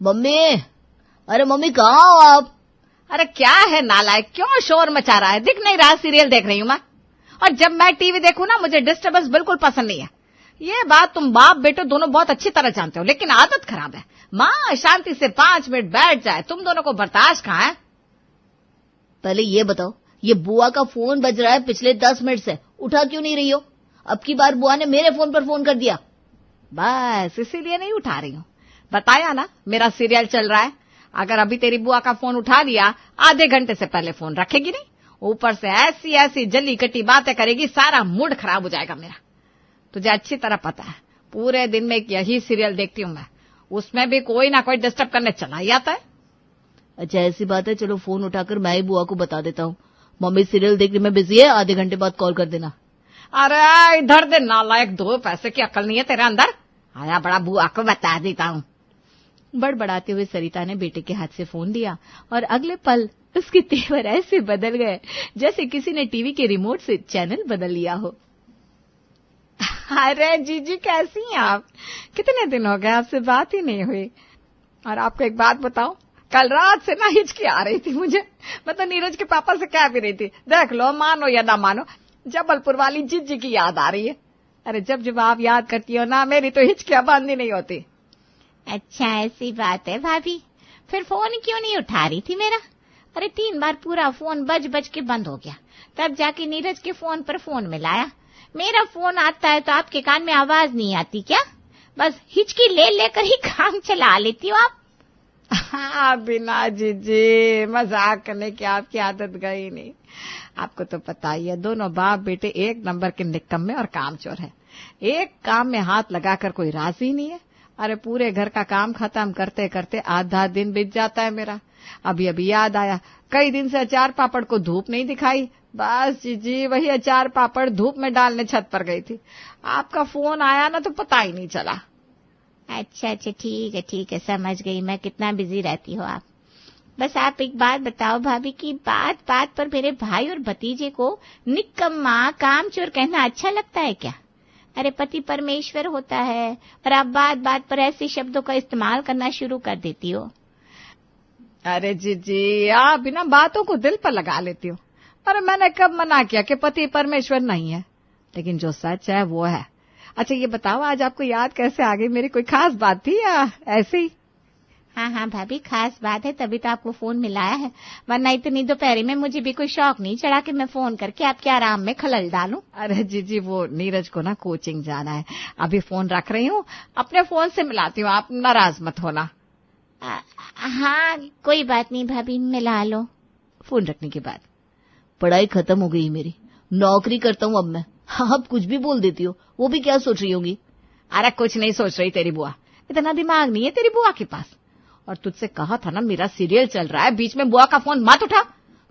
Mummy, अरे mummy कहाँ हो आप? अरे क्या है नालायक, क्यों शोर मचा रहा है? दिख नहीं रहा? सीरियल देख रही हूं मैं, और जब मैं टीवी देखूं ना मुझे डिस्टर्बेंस बिल्कुल पसंद नहीं है। ये बात तुम बाप बेटो दोनों बहुत अच्छी तरह जानते हो, लेकिन आदत खराब है। माँ शांति से 5 मिनट बैठ जाए, तुम दोनों को बर्दाश्त कहाँ है? पहले ये बताओ, ये बुआ का फोन बज रहा है पिछले 10 मिनट से, उठा क्यों नहीं रही हो? अब की बार बुआ ने मेरे फोन पर फोन कर दिया। बस इसीलिए नहीं उठा रही हूँ। बताया ना मेरा सीरियल चल रहा है। अगर अभी तेरी बुआ का फोन उठा दिया, आधे घंटे से पहले फोन रखेगी नहीं, ऊपर से ऐसी ऐसी जली कटी बातें करेगी, सारा मूड खराब हो जाएगा मेरा। तुझे अच्छी तरह पता है पूरे दिन में यही सीरियल देखती हूँ मैं, उसमें भी कोई ना कोई डिस्टर्ब करने चला ही आता है। अच्छा ऐसी बात है, चलो फोन उठाकर मैं ही बुआ को बता देता हूँ, मम्मी सीरियल देखने में बिजी है, आधे घंटे बाद कॉल कर देना। अरे इधर दे नालायक, 2 पैसे की अकल नहीं है तेरे अंदर? आया बड़ा, बुआ को बता देता हूँ। बड़बड़ाते हुए सरिता ने बेटे के हाथ से फोन दिया और अगले पल उसके तेवर ऐसे बदल गए जैसे किसी ने टीवी के रिमोट से चैनल बदल लिया हो। अरे जीजी कैसी हैं आप? कितने दिन हो गए आपसे बात ही नहीं हुई। और आपको एक बात बताऊं, कल रात से ना हिचकी आ रही थी मुझे। मैं तो नीरज के पापा से कह भी रही थी, देख लो मानो या ना मानो, जबलपुर वाली जीजी की याद आ रही है। अरे जब जब आप याद करती हो ना, मेरी तो हिचकियां बंद ही नहीं होती। अच्छा ऐसी बात है भाभी, फिर फोन क्यों नहीं उठा रही थी मेरा? अरे 3 बार पूरा फोन बज बज के बंद हो गया, तब जाके नीरज के फोन पर फोन मिलाया। मेरा फोन आता है तो आपके कान में आवाज नहीं आती क्या? बस हिचकी ले लेकर ही काम चला लेती हो आप। हाँ बिना जीजी, मजाक करने की आपकी आदत गई नहीं। आपको तो पता ही है, दोनों बाप बेटे एक नंबर के निकम्मे और कामचोर है। एक काम में हाथ लगाकर कोई राजी नहीं है। अरे पूरे घर का काम खत्म करते करते आधा दिन बीत जाता है मेरा। अभी अभी याद आया, कई दिन से अचार पापड़ को धूप नहीं दिखाई, बस जीजी वही अचार पापड़ धूप में डालने छत पर गई थी, आपका फोन आया ना तो पता ही नहीं चला। अच्छा ठीक है, समझ गई मैं कितना बिजी रहती हो आप। बस आप एक बात बताओ भाभी की बात बात पर मेरे भाई और भतीजे को निकम्मा कामचोर कहना अच्छा लगता है क्या? अरे पति परमेश्वर होता है और आप बात बात पर ऐसे शब्दों का इस्तेमाल करना शुरू कर देती हो। अरे जीजी आप बिना बातों को दिल पर लगा लेती हो। अरे मैंने कब मना किया कि पति परमेश्वर नहीं है? लेकिन जो सच है वो है। अच्छा ये बताओ, आज आपको याद कैसे आ गई? मेरी कोई खास बात थी या ऐसे ही? हाँ भाभी खास बात है, तभी तो आपको फोन मिलाया है, वरना इतनी दोपहरी में मुझे भी कोई शौक नहीं चढ़ा कि मैं फोन करके आपके आराम में खलल डालूं। अरे जीजी वो नीरज को ना कोचिंग जाना है, अभी फोन रख रही हूँ, अपने फोन से मिलाती हूँ, आप नाराज मत होना। हाँ कोई बात नहीं भाभी, मिला लो। फोन रखने के बाद पढ़ाई खत्म हो गई मेरी, नौकरी करता हूँ अब मैं। आप कुछ भी बोल देती हो, वो भी क्या सोच रही होंगी? अरे कुछ नहीं सोच रही तेरी बुआ, इतना दिमाग नहीं है तेरी बुआ के पास। और तुझसे कहा था ना मेरा सीरियल चल रहा है, बीच में बुआ का फोन मत उठा।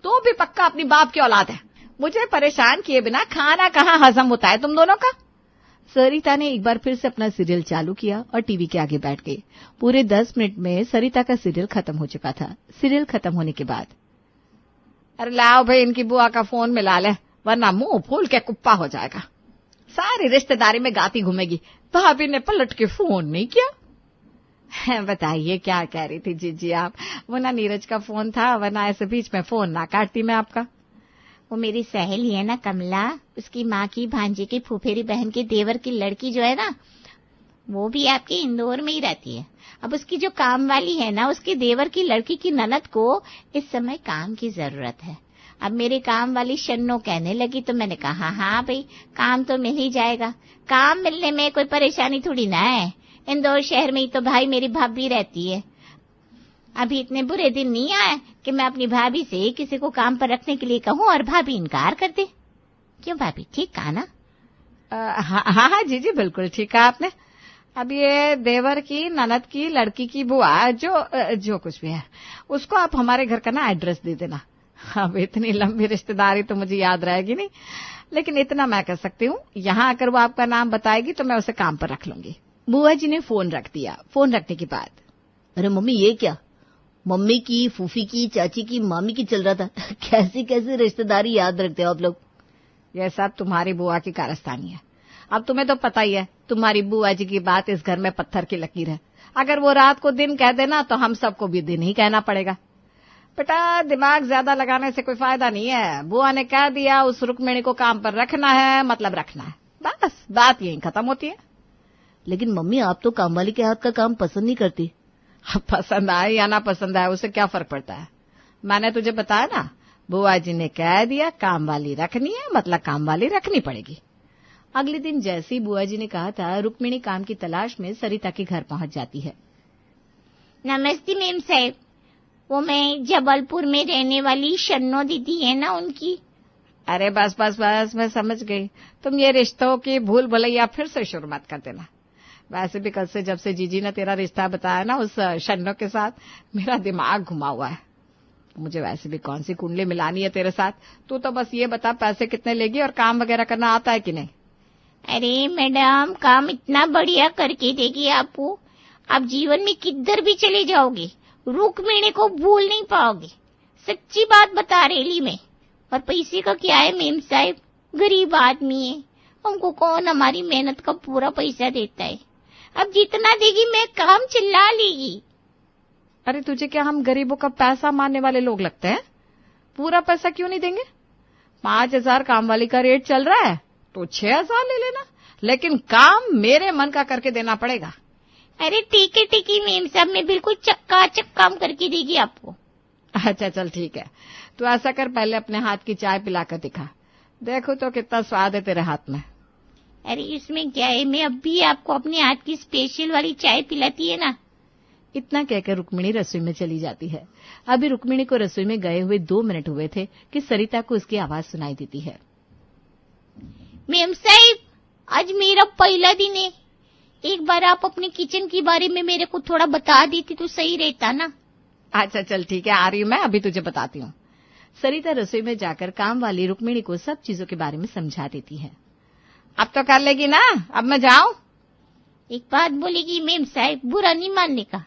तो भी पक्का अपनी बाप की औलाद है, मुझे परेशान किए बिना खाना कहाँ हजम होता है तुम दोनों का। सरिता ने एक बार फिर से अपना सीरियल चालू किया और टीवी के आगे बैठ गई। पूरे 10 मिनट में सरिता का सीरियल खत्म हो चुका था। सीरियल खत्म होने के बाद अरे लाओ भाई इनकी बुआ का फोन मिला ले, वरना मुंह फूल के कुप्पा हो जाएगा। सारी रिश्तेदारी में गाती घूमेगी, भाभी ने पलट के फोन नहीं किया। बताइए क्या कह रही थी जीजी आप? वो ना नीरज का फोन था, वरना ऐसे बीच में फोन ना काटती मैं आपका। वो मेरी सहेली है ना कमला, उसकी माँ की भांजी की फूफेरी बहन के देवर की लड़की जो है ना, वो भी आपके इंदौर में ही रहती है। अब उसकी जो काम वाली है ना, उसके देवर की लड़की की ननद को इस समय काम की जरूरत है। अब मेरे काम वाली शन्नो कहने लगी तो मैंने कहा हाँ भाई काम तो मिल ही जाएगा, काम मिलने में कोई परेशानी थोड़ी ना है। इंदौर शहर में ही तो भाई मेरी भाभी रहती है। अभी इतने बुरे दिन नहीं आए कि मैं अपनी भाभी से किसी को काम पर रखने के लिए कहूँ और भाभी इनकार कर दे। क्यों भाभी ठीक कहा ना? हाँ जीजी बिल्कुल ठीक कहा आपने। अब ये देवर की ननद की लड़की की बुआ जो कुछ भी है, उसको आप हमारे घर का ना एड्रेस दे देना। अब इतनी लंबी रिश्तेदारी तो मुझे याद रहेगी नहीं, लेकिन इतना मैं कह सकती हूँ, यहाँ आकर वो आपका नाम बताएगी तो मैं उसे काम पर रख लूंगी। बुआ जी ने फोन रख दिया। फोन रखने के बाद अरे मम्मी ये क्या? मम्मी की, फूफी की, चाची की, मामी की चल रहा था। कैसी कैसी रिश्तेदारी याद रखते हो आप लोग? यह सब तुम्हारी बुआ की कारस्तानी है। अब तुम्हें तो पता ही है, तुम्हारी बुआ जी की बात इस घर में पत्थर की लकीर है। अगर वो रात को दिन कह देना तो हम सबको भी दिन ही कहना पड़ेगा। बेटा दिमाग ज्यादा लगाने से कोई फायदा नहीं है। बुआ ने कह दिया उस रुक्मिणी को काम पर रखना है, मतलब रखना है, बस बात यही खत्म होती है। लेकिन मम्मी आप तो कामवाली के हाथ का काम पसंद नहीं करती। पसंद आए या ना पसंद आए उससे क्या फर्क पड़ता है। मैंने तुझे बताया ना, बुआ जी ने कह दिया कामवाली रखनी है, मतलब कामवाली रखनी पड़ेगी। अगले दिन जैसे ही बुआ जी ने कहा था, रुक्मिणी काम की तलाश में सरिता के घर पहुंच जाती है। नमस्ते मेम साहब, वो मैं जबलपुर में रहने वाली शन्नो दीदी है ना, उनकी। अरे बस बस बस, मैं समझ गई। तुम ये रिश्तों की भूल भुलैया फिर से शुरू मत कर देना। वैसे भी कल से जब से जीजी ने तेरा रिश्ता बताया ना उस शन्नो के साथ, मेरा दिमाग घुमा हुआ है। मुझे वैसे भी कौन सी कुंडली मिलानी है तेरे साथ। तू तो बस ये बता पैसे कितने लेगी और काम वगैरह करना आता है कि नहीं। अरे मैडम, काम इतना बढ़िया करके देगी आपको, आप जीवन में किधर भी चले जाओगे रुक्मिणी को भूल नहीं पाओगे। सच्ची बात बता रही मैं। और पैसे का क्या है मेम साहब, गरीब आदमी है, हमको कौन हमारी मेहनत का पूरा पैसा देता है। अब जितना देगी मैं काम चिल्ला लेगी। अरे तुझे क्या हम गरीबों का पैसा मारने वाले लोग लगते हैं? पूरा पैसा क्यों नहीं देंगे? 5,000 काम वाली का रेट चल रहा है तो 6,000 ले लेना, लेकिन काम मेरे मन का करके देना पड़ेगा। अरे ठीक है मेम साहब, मैं बिल्कुल चक्काचक काम करके देगी आपको। अच्छा चल ठीक है, तू ऐसा कर, पहले अपने हाथ की चाय पिलाकर दिखा, देखो तो कितना स्वाद है तेरे हाथ में। अरे इसमें क्या है, मैं अभी आपको अपने हाथ की स्पेशल वाली चाय पिलाती है ना। इतना कहकर रुक्मिणी रसोई में चली जाती है। अभी रुक्मिणी को रसोई में गए हुए 2 मिनट हुए थे कि सरिता को उसकी आवाज सुनाई देती है। मेम साहिब, आज मेरा पहला दिन है, एक बार आप अपने किचन के बारे में मेरे को थोड़ा बता देती तो सही रहता ना। अच्छा चल ठीक है, आ रही हूँ मैं, अभी तुझे बताती हूँ। सरिता रसोई में जाकर काम वाली रुक्मिणी को सब चीजों के बारे में समझा देती है। अब तो कर लेगी ना, अब मैं जाऊं? एक बात बोलेगी मेम साहिब, बुरा नहीं मानने का।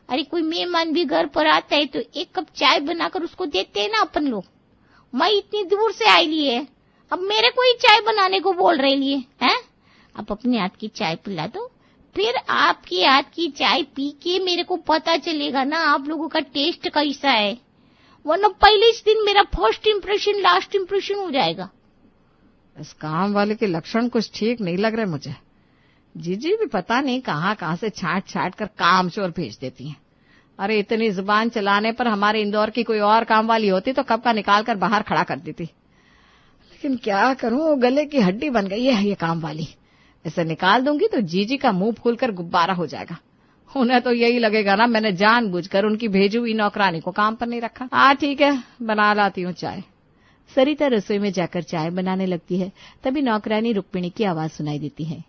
अरे कोई मेहमान भी घर पर आता है तो 1 कप चाय बनाकर उसको देते हैं ना अपन लोग। मैं इतनी दूर से आई ली है, अब मेरे को ही चाय बनाने को बोल रही है। आप अपने हाथ की चाय पिला दो, फिर आपके हाथ की चाय पी के मेरे को पता चलेगा ना आप लोगों का टेस्ट कैसा है, वरना पहले इस दिन मेरा फर्स्ट इम्प्रेशन लास्ट इम्प्रेशन हो जाएगा। इस काम वाले के लक्षण कुछ ठीक नहीं लग रहे मुझे। जीजी भी पता नहीं कहाँ से छांट कर काम चोर भेज देती हैं। अरे इतनी जुबान चलाने पर हमारे इंदौर की कोई और काम वाली होती तो कब का निकाल कर बाहर खड़ा कर देती। लेकिन क्या करूं, गले की हड्डी बन गई है ये काम वाली। इसे निकाल दूंगी तो जीजी का मुंह फूलकर गुब्बारा हो जाएगा। उन्हें तो यही लगेगा ना मैंने जानबूझकर उनकी भेजी हुई नौकरानी को काम पर नहीं रखा। हाँ ठीक है, बना लाती हूँ चाय। सरिता रसोई में जाकर चाय बनाने लगती है। तभी नौकरानी रुक्मिणी की आवाज सुनाई देती है।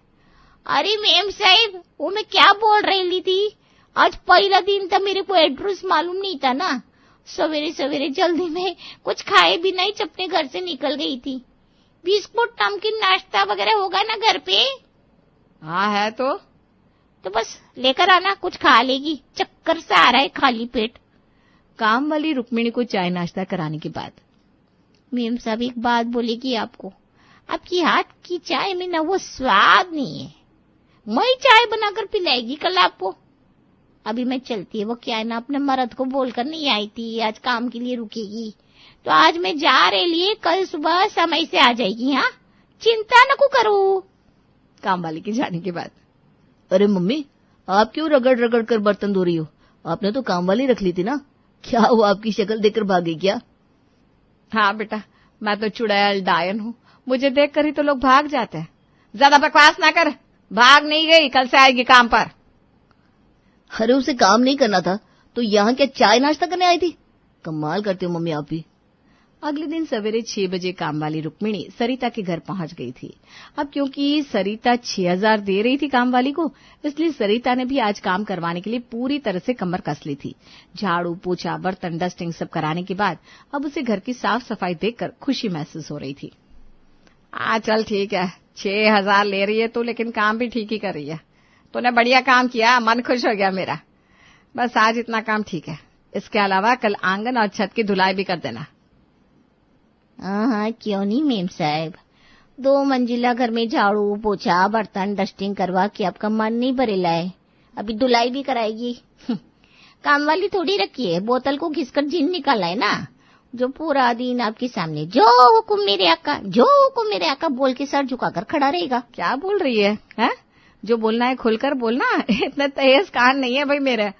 अरे मेम साहिब, वो मैं क्या बोल रही थी, आज पहला दिन था, मेरे को एड्रेस मालूम नहीं था ना। सवेरे सवेरे जल्दी में कुछ खाए भी नहीं, अपने घर से निकल गई थी। बिस्कुट नमकीन नाश्ता वगैरह होगा ना घर पे? हाँ है तो बस लेकर आना, कुछ खा लेगी, चक्कर से आ रहा है खाली पेट। काम वाली रुक्मिणी को चाय नाश्ता कराने के बाद मेम साहब एक बात बोलेगी आपको, आपकी हाथ की चाय में ना वो स्वाद नहीं है। मैं चाय बनाकर पिलाएगी कल आपको। अभी मैं चलती है, वो क्या है ना अपने मर्द को बोलकर नहीं आई थी आज काम के लिए रुकेगी, तो आज मैं जा रही है, कल सुबह समय से आ जाएगी। हाँ चिंता न को करो। काम वाली के जाने के बाद, अरे मम्मी आप क्यों रगड़ रगड़ कर बर्तन धो रही हो? आपने तो काम वाली रख ली थी ना, क्या वो आपकी शक्ल देखकर भागी क्या? हाँ बेटा, मैं तो चुड़ैल डायन हूँ, मुझे देखकर ही तो लोग भाग जाते हैं। ज्यादा बकवास ना कर, भाग नहीं गई, कल से आएगी काम पर। अरे उसे काम नहीं करना था तो यहाँ क्या चाय नाश्ता करने आई थी? कमाल करती हो मम्मी आप भी। अगले दिन सवेरे 6 बजे काम वाली रुक्मिणी सरिता के घर पहुंच गई थी। अब क्योंकि सरिता 6,000 दे रही थी काम वाली को, इसलिए सरिता ने भी आज काम करवाने के लिए पूरी तरह से कमर कस ली थी। झाड़ू पोछा बर्तन डस्टिंग सब कराने के बाद अब उसे घर की साफ सफाई देखकर खुशी महसूस हो रही थी। चल ठीक है, 6,000 ले रही है तू, लेकिन काम भी ठीक ही कर रही है। तूने बढ़िया काम किया, मन खुश हो गया मेरा। बस आज इतना काम ठीक है, इसके अलावा कल आंगन और छत की धुलाई भी कर देना। हाँ क्यों नहीं मेम साहब, 2 मंजिला घर में झाड़ू पोछा बर्तन डस्टिंग करवा के आपका मन नहीं भरेला है? अभी धुलाई भी कराएगी। काम वाली थोड़ी रखी है, बोतल को घिसकर जिन निकाला है ना, जो पूरा दिन आपके सामने जो हुकुम मेरे आका, जो हुकुम मेरे आका बोल के सर झुकाकर खड़ा रहेगा। क्या बोल रही है, हैं? जो बोलना है खुलकर बोलना, इतने तेज कान नहीं है भाई मेरे।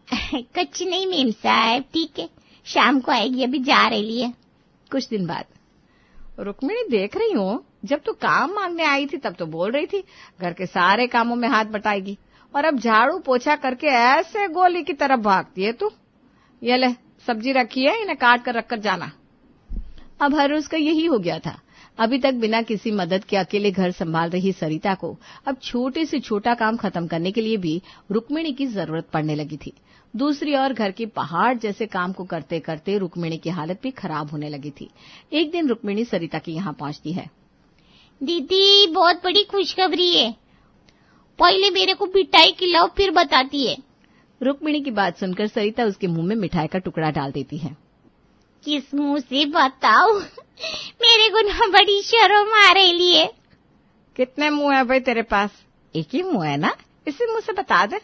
कुछ नहीं मेम साहब, ठीक है, शाम को आएगी, अभी जा रही है। कुछ दिन बाद, रुक्मिणी देख रही हूँ, जब तू काम मांगने आई थी तब तो बोल रही थी घर के सारे कामों में हाथ बटाएगी, और अब झाड़ू पोछा करके ऐसे गोली की तरफ भागती है तू। ये ले सब्जी रखी है, इन्हें काट कर रखकर जाना। अब हर रोज का यही हो गया था। अभी तक बिना किसी मदद के अकेले घर संभाल रही सरिता को अब छोटे से छोटा काम खत्म करने के लिए भी रुक्मिणी की जरूरत पड़ने लगी थी। दूसरी ओर घर के पहाड़ जैसे काम को करते करते रुक्मिणी की हालत भी खराब होने लगी थी। एक दिन रुक्मिणी सरिता के यहाँ पहुंचती है। दीदी बहुत बड़ी खुशखबरी है, पहले मेरे को मिठाई खिलाओ फिर बताती है। रुक्मिणी की बात सुनकर सरिता उसके मुंह में मिठाई का टुकड़ा डाल देती है। किस मुंह से बताओ, मेरे को ना बड़ी शर्म आ रही है। कितने मुंह है भाई तेरे पास? एक ही मुंह है ना, इसी मुंह से बता दे।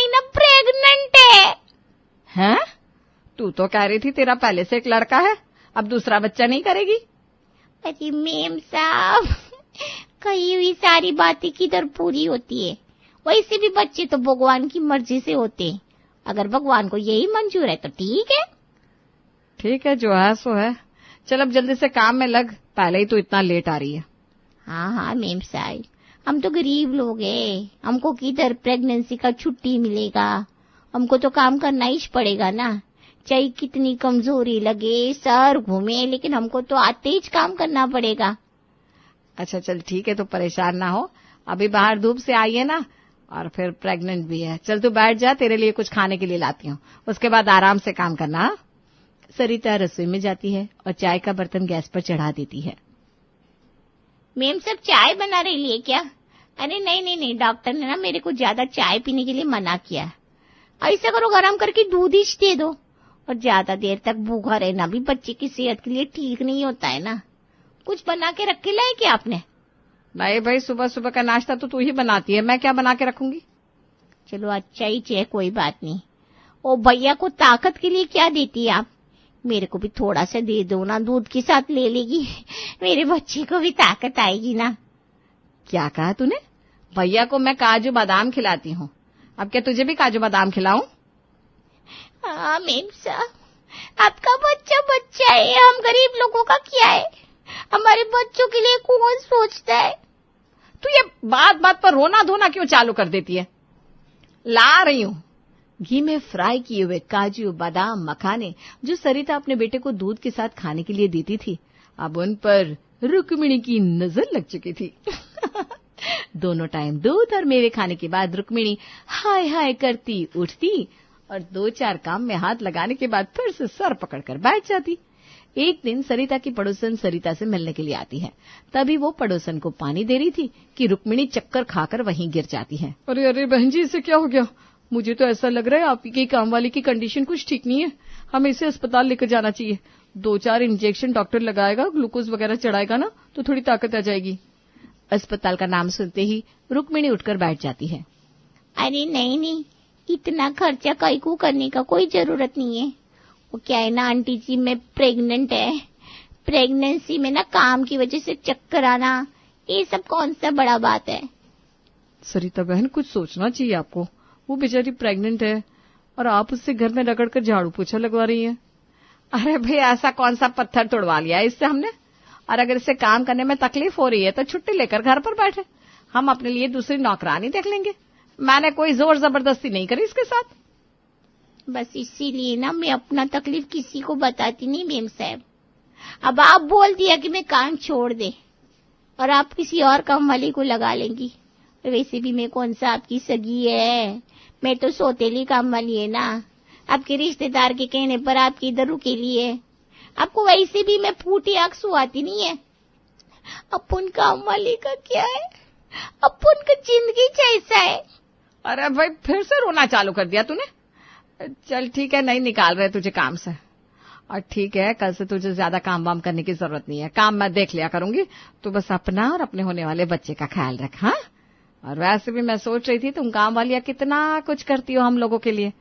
मैं प्रेग्नेंट हैं? तू तो कह रही थी तेरा पहले से एक लड़का है, अब दूसरा बच्चा नहीं करेगी? अरे मेम साहब, कही हुई सारी बातें किधर पूरी होती है। वैसे भी बच्चे तो भगवान की मर्जी से होते हैं, अगर भगवान को यही मंजूर है तो ठीक है। ठीक है, जो है सो है। चल अब जल्दी से काम में लग, पहले ही तो इतना लेट आ रही है। हाँ हाँ मेम साहब, हम तो गरीब लोग हैं, हमको किधर प्रेगनेंसी का छुट्टी मिलेगा, हमको तो काम करना ही पड़ेगा ना, चाहे कितनी कमजोरी लगे, सर घूमे, लेकिन हमको तो आते ही काम करना पड़ेगा। अच्छा चल ठीक है, तो परेशान ना हो, अभी बाहर धूप से आई है ना, और फिर प्रेग्नेंट भी है। चल तू बैठ जा, तेरे लिए कुछ खाने के लिए लाती हूँ, उसके बाद आराम से काम करना। सरिता रसोई में जाती है और चाय का बर्तन गैस पर चढ़ा देती है। मेम सब चाय बना रही है क्या? अरे नहीं नहीं नहीं, डॉक्टर ने ना मेरे को ज्यादा चाय पीने के लिए मना किया। ऐसा करो, गरम करके दूध ही दे दो, और ज्यादा देर तक भूखा रहना भी बच्चे की सेहत के लिए ठीक नहीं होता है ना। कुछ बना के रख के लाए क्या आपने? नहीं भाई, सुबह सुबह का नाश्ता तो तू ही बनाती है, मैं क्या बना के रखूंगी। चलो अच्छा ही चाहिए, कोई बात नहीं। ओ भैया को ताकत के लिए क्या देती है आप? मेरे को भी थोड़ा सा दे दो ना, दूध के साथ ले लेगी, मेरे बच्चे को भी ताकत आएगी ना। क्या कहा तूने? भैया को मैं काजू बादाम खिलाती हूँ, अब क्या तुझे भी काजू बादाम खिलाऊं? हाँ मेम साहब, आपका बच्चा बच्चा है, हम गरीब लोगों का क्या है, हमारे बच्चों के लिए कौन सोचता है। तू ये बात बात पर रोना धोना क्यों चालू कर देती है? ला रही हूँ घी में फ्राई किए हुए काजू बादाम मखाने, जो सरिता अपने बेटे को दूध के साथ खाने के लिए देती थी। अब उन पर रुक्मिणी की नजर लग चुकी थी। दोनों टाइम दूध और मेवे खाने के बाद रुक्मिणी हाय हाय करती उठती और 2-4 काम में हाथ लगाने के बाद फिर से सर पकड़कर बैठ जाती। एक दिन सरिता की पड़ोसन सरिता से मिलने के लिए आती है। तभी वो पड़ोसन को पानी दे रही थी कि रुक्मिणी चक्कर खाकर वहीं गिर जाती है। अरे अरे बहन जी, इसे क्या हो गया? मुझे तो ऐसा लग रहा है आपकी काम वाली की कंडीशन कुछ ठीक नहीं है, हमें इसे अस्पताल लेकर जाना चाहिए। 2-4 इंजेक्शन डॉक्टर लगाएगा, ग्लूकोज वगैरह चढ़ाएगा ना, तो थोड़ी ताकत आ जाएगी। अस्पताल का नाम सुनते ही रुक्मिणी उठकर बैठ जाती है। अरे नहीं नहीं, इतना खर्चा कई को करने का कोई जरूरत नहीं है। वो क्या है ना आंटी जी, मैं प्रेग्नेंट है, प्रेगनेंसी में ना काम की वजह से चक्कर आना, ये सब कौन सा बड़ा बात है। सरिता बहन, कुछ सोचना चाहिए आपको, वो बेचारी प्रेग्नेंट है और आप उससे घर में रगड़कर झाड़ू पोछा लगवा रही हैं। अरे भाई, ऐसा कौन सा पत्थर तोड़वा लिया है इससे हमने? और अगर इससे काम करने में तकलीफ हो रही है तो छुट्टी लेकर घर पर बैठे, हम अपने लिए दूसरी नौकरानी देख लेंगे। मैंने कोई जोर जबरदस्ती नहीं करी इसके साथ। बस इसीलिए ना मैं अपना तकलीफ किसी को बताती नहीं मेम साहब। अब आप बोल दिया कि मैं काम छोड़ दे और आप किसी और काम वाली को लगा लेंगी। वैसे भी मैं कौन सा आपकी सगी है, मैं तो सौतेली काम वाली है ना। आपके रिश्तेदार के कहने पर आपकी इधर रुकेली है। आपको वैसे भी मैं फूटी आंख सुहाती नहीं है। अपन काम वाली का क्या है, अपन का जिंदगी कैसा है। अरे भाई, फिर से रोना चालू कर दिया तूने। चल ठीक है, नहीं निकाल रहे तुझे काम से, और ठीक है, कल से तुझे ज्यादा काम वाम करने की जरूरत नहीं है, काम मैं देख लिया करूंगी। तो बस अपना और अपने होने वाले बच्चे का ख्याल रख, हाँ? और वैसे भी मैं सोच रही थी तुम काम वालियां कितना कुछ करती हो हम लोगों के लिए।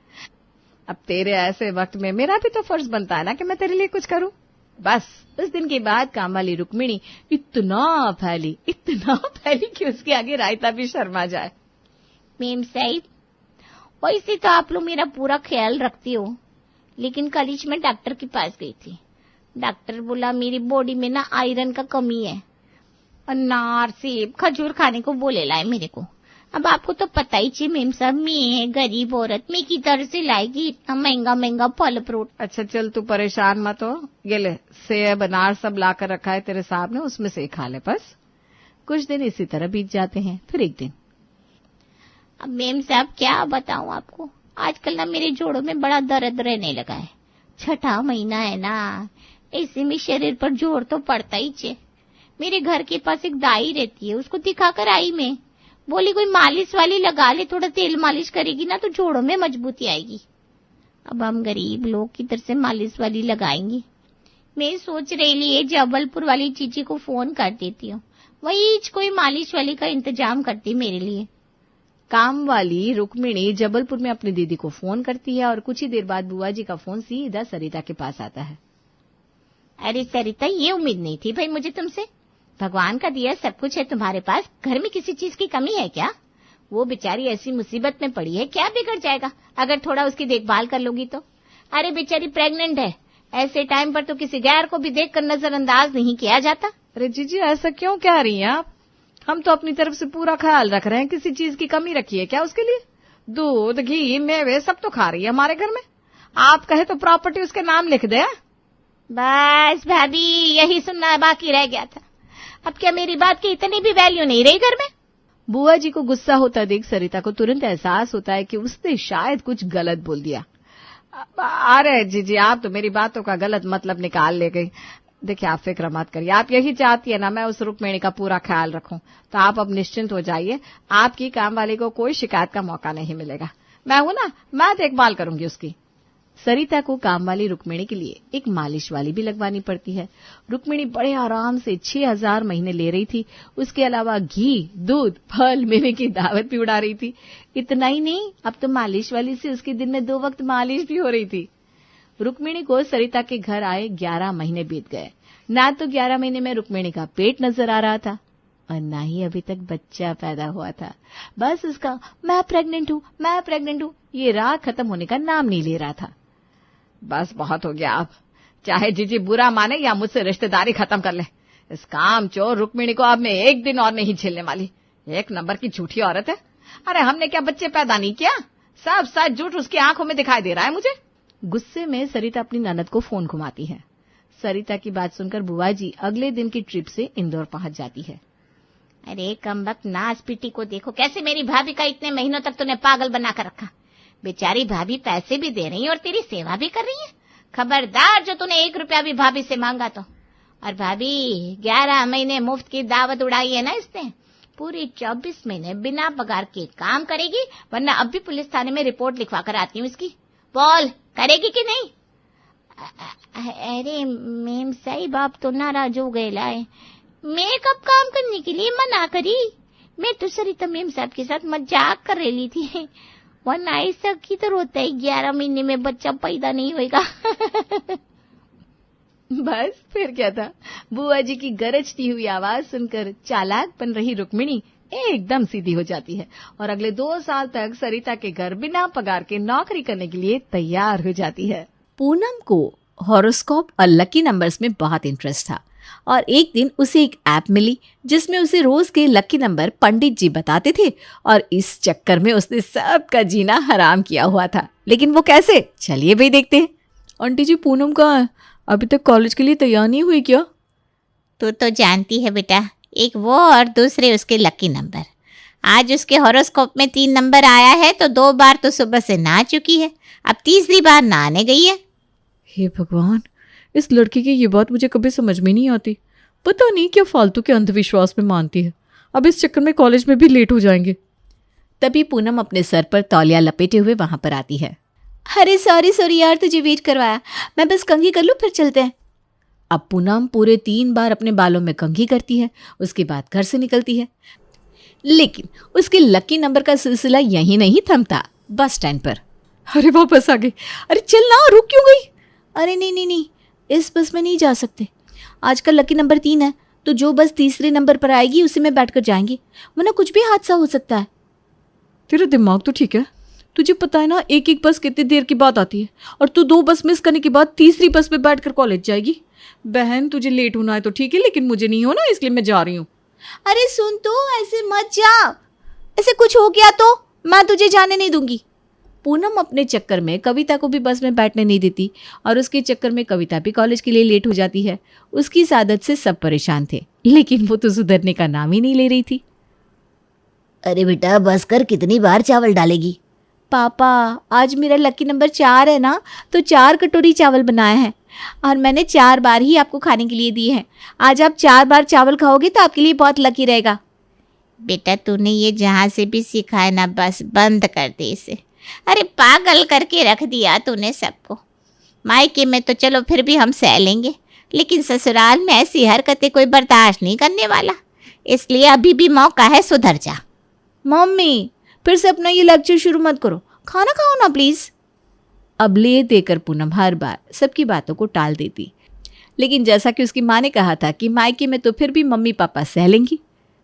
अब तेरे ऐसे वक्त में मेरा भी तो फर्ज बनता है ना कि मैं तेरे लिए कुछ करूं। बस उस दिन के बाद कामवाली रुक्मिणी इतना फैली कि उसके आगे रायता भी शर्मा जाए। मेम साहिब, वैसे तो आप लोग मेरा पूरा ख्याल रखती हो, लेकिन कल ही मैं डॉक्टर के पास गई थी। डॉक्टर बोला मेरी बॉडी में ना आयरन का कमी है। अनार सेब खजूर खाने को बोले लाए मेरे को। अब आपको तो पता ही चाहिए मेम साहब, मैं गरीब औरत, मैं की तरह से लाएगी इतना महंगा महंगा फल फ्रूट। अच्छा चल तू परेशान मत हो, ये ले सेब अनार सब लाकर रखा है तेरे सामने, उसमें से खा ले बस। कुछ दिन इसी तरह बीत जाते हैं। फिर एक दिन, अब मेम साहब क्या बताऊं आपको, आजकल ना मेरे जोड़ों में बड़ा दर्द रहने लगा है। 6ठा महीना है ना, ऐसे में शरीर पर जोर तो पड़ता ही छे। मेरे घर के पास एक दाई रहती है, उसको दिखाकर आई मैं, बोली कोई मालिश वाली लगा ले, थोड़ा तेल मालिश करेगी ना तो जोड़ों में मजबूती आएगी। अब हम गरीब लोग किधर से मालिश वाली लगाएंगे। मैं सोच रही लिए जबलपुर वाली चीची को फोन कर देती हूँ, वही कोई मालिश वाली का इंतजाम करती मेरे लिए। काम वाली रुक्मिणी जबलपुर में अपनी दीदी को फोन करती है और कुछ ही देर बाद बुआ जी का फोन सीधा सरिता के पास आता है। अरे सरिता, ये उम्मीद नहीं थी भाई मुझे तुमसे। भगवान का दिया सब कुछ है तुम्हारे पास, घर में किसी चीज की कमी है क्या? वो बेचारी ऐसी मुसीबत में पड़ी है, क्या बिगड़ जाएगा अगर थोड़ा उसकी देखभाल कर लोगी तो। अरे बेचारी प्रेग्नेंट है, ऐसे टाइम पर तो किसी गैर को भी देखकर नजरअंदाज नहीं किया जाता। अरे जीजी ऐसा क्यों कह रही हैं आप? हम तो अपनी तरफ से पूरा ख्याल रख रहे हैं, किसी चीज की कमी रखी है क्या उसके लिए? दूध घी मेवे सब तो खा रही है हमारे घर में। आप कहे तो प्रॉपर्टी उसके नाम लिख दे। बस भाभी, यही सुनना बाकी रह गया था। अब क्या मेरी बात की इतनी भी वैल्यू नहीं रही घर में? बुआ जी को गुस्सा होता देख सरिता को तुरंत एहसास होता है कि उसने शायद कुछ गलत बोल दिया। अरे जीजी, आप तो मेरी बातों का गलत मतलब निकाल ले गई। देखिए आप फिक्र मत करिए, आप यही चाहती है ना मैं उस रुक्मिणी का पूरा ख्याल रखूं, तो आप अब निश्चिंत हो जाइए। आपकी काम वाली को कोई शिकायत का मौका नहीं मिलेगा। मैं हूं ना, मैं देखभाल करूंगी उसकी। सरिता को काम वाली रुक्मिणी के लिए एक मालिश वाली भी लगवानी पड़ती है। रुक्मिणी बड़े आराम से 6000 महीने ले रही थी। उसके अलावा घी, दूध, फल, मेवे की दावत भी उड़ा रही थी। इतना ही नहीं, अब तो मालिश वाली से उसके दिन में 2 वक्त मालिश भी हो रही थी। रुक्मिणी को सरिता के घर आए 11 महीने बीत गए। ना तो 11 महीने में रुक्मिणी का पेट नजर आ रहा था और ना ही अभी तक बच्चा पैदा हुआ था। बस उसका मैं प्रेग्नेंट हूं ये राह खत्म होने का नाम नहीं ले रहा था। बस बहुत हो गया, अब चाहे जीजी बुरा माने या मुझसे रिश्तेदारी खत्म कर ले, इस काम चोर रुक्मिणी को अब मैं एक दिन और नहीं झेलने वाली। एक नंबर की झूठी औरत है। अरे हमने क्या बच्चे पैदा नहीं किया? सब सच झूठ उसकी आंखों में दिखाई दे रहा है मुझे। गुस्से में सरिता अपनी ननद को फोन घुमाती है। सरिता की बात सुनकर बुआ जी अगले दिन की ट्रिप से इंदौर पहुंच जाती है। अरे कमबख्त नास पीटी को देखो, कैसे मेरी भाभी का इतने महीनों तक तूने पागल बनाकर रखा। बेचारी भाभी पैसे भी दे रही है और तेरी सेवा भी कर रही है। खबरदार जो तूने 1 रुपया भी भाभी से मांगा तो। और भाभी 11 महीने मुफ्त की दावत उड़ाई है ना इसने, पूरे 24 महीने बिना पगार के काम करेगी, वरना अब भी पुलिस थाने में रिपोर्ट लिखवा कर आती हूँ इसकी। बोल करेगी कि नहीं? अरे मेम साहिब, आप तो नाराज हो गए लाए। मैं कब काम करने के लिए मना करी? मैं तो सरिता मेम साहब के साथ मजाक कर रही थी, वरना ऐसा किधर होता है 11 महीने में बच्चा पैदा नहीं होगा। बस फिर क्या था, बुआ जी की गरजती हुई आवाज सुनकर चालाक बन रही रुक्मिणी एकदम सीधी हो जाती है और अगले 2 साल तक सरिता के घर बिना पगार के नौकरी करने के लिए तैयार हो जाती है। पूनम को हॉरोस्कोप और लकी नंबर्स में बहुत इंटरेस्ट था और एक दिन उसे एक ऐप मिली जिसमें उसे रोज के लकी नंबर पंडित जी बताते थे और इस चक्कर में उसने सबका जीना हराम किया हुआ था। लेकिन वो कैसे, चलिए भाई देखते हैं। आंटी जी पूनम कहाँ है? अभी तक कॉलेज के लिए तैयार नहीं हुई क्या? तू तो जानती है बेटा, एक वो और दूसरे उसके लकी नंबर। आज उसके हॉरोस्कोप में 3 नंबर आया है तो 2 बार तो सुबह से नहा चुकी है, अब तीसरी बार नहाने गई है। हे भगवान, इस लड़की की ये बात मुझे कभी समझ में नहीं आती। पता नहीं क्या फालतू के अंधविश्वास में मानती है। अब इस चक्कर में कॉलेज में भी लेट हो जाएंगे। तभी पूनम अपने सर पर तौलिया लपेटे हुए वहां पर आती है। अरे सॉरी यार, तुझे वेट करवाया, मैं बस कंघी कर लूं फिर चलते हैं। अब पूनम पूरे 3 बार अपने बालों में कंघी करती है, उसके बाद घर से निकलती है। लेकिन उसके लकी नंबर का सिलसिला यहीं नहीं थमता। बस स्टैंड पर अरे वापस आ गई। अरे चल ना, रुक क्यों गई? अरे नहीं नहीं नहीं, इस बस में नहीं जा सकते। आज का लकी नंबर 3 है, तो जो बस तीसरे नंबर पर आएगी उसी में बैठकर जाएंगे, वरना कुछ भी हादसा हो सकता है। तेरा दिमाग तो ठीक है। तुझे पता है ना एक एक बस कितनी देर की बात आती है, और तू 2 बस मिस करने के बाद तीसरी बस में बैठकर कॉलेज जाएगी। बहन तुझे लेट होना है तो ठीक है, लेकिन मुझे नहीं होना, इसलिए मैं जा रही हूँ। अरे सुन तो, ऐसे मत जा, ऐसे कुछ हो गया तो मैं तुझे जाने नहीं दूंगी। पूनम अपने चक्कर में कविता को भी बस में बैठने नहीं देती, और उसके चक्कर में कविता भी कॉलेज के लिए लेट हो जाती है। उसकी इस आदत से सब परेशान थे, लेकिन वो तो सुधरने का नाम ही नहीं ले रही थी। अरे बेटा बस कर, कितनी बार चावल डालेगी? पापा, आज मेरा लकी नंबर 4 है ना, तो 4 कटोरी चावल बनाए हैं, और मैंने 4 बार ही आपको खाने के लिए दिए हैं। आज आप 4 बार चावल खाओगे तो आपके लिए बहुत लकी रहेगा। बेटा तूने ये जहाँ से भी सीखा है ना, बस बंद कर दे इसे। अरे पागल करके रख दिया तूने सबको। मायके में तो चलो फिर भी हम सह लेंगे, लेकिन ससुराल में ऐसी हरकतें कोई बर्दाश्त नहीं करने वाला, इसलिए अभी भी मौका है, सुधर जा। मम्मी, फिर से अपना ये लेक्चर शुरू मत करो, खाना खाओ ना प्लीज। अब ले देकर पूनम हर बार सबकी बातों को टाल देती, लेकिन जैसा कि उसकी माँ ने कहा था कि मायके में तो फिर भी मम्मी पापा सह लेंगी,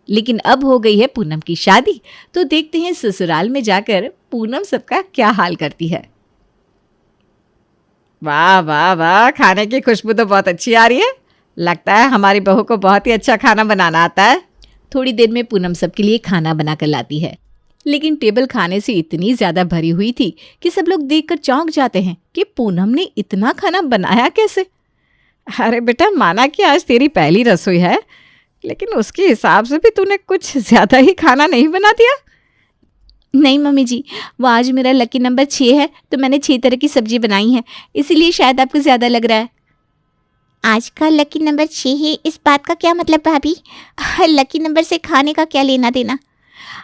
लेकिन अब हो गई है पूनम की शादी, तो देखते हैं ससुराल में जाकर पूनम सबका क्या हाल करती है। वाह वाह वाह, खाने की खुशबू तो बहुत अच्छी आ रही है। लगता है हमारी बहू को बहुत ही अच्छा खाना बनाना आता है। थोड़ी देर में पूनम सबके लिए खाना बनाकर लाती है, लेकिन टेबल खाने से इतनी ज्यादा भरी हुई थी कि सब लोग देखकर चौंक जाते हैं कि पूनम ने इतना खाना बनाया कैसे। अरे बेटा, माना कि आज तेरी पहली रसोई है, लेकिन उसके हिसाब से भी तूने कुछ ज्यादा ही खाना नहीं बना दिया। नहीं मम्मी जी, वो आज मेरा लकी नंबर 6 है, तो मैंने 6 तरह की सब्जी बनाई है, इसीलिए शायद आपको ज्यादा लग रहा है। आज का लकी नंबर 6 है, इस बात का क्या मतलब भाभी? लकी नंबर से खाने का क्या लेना देना?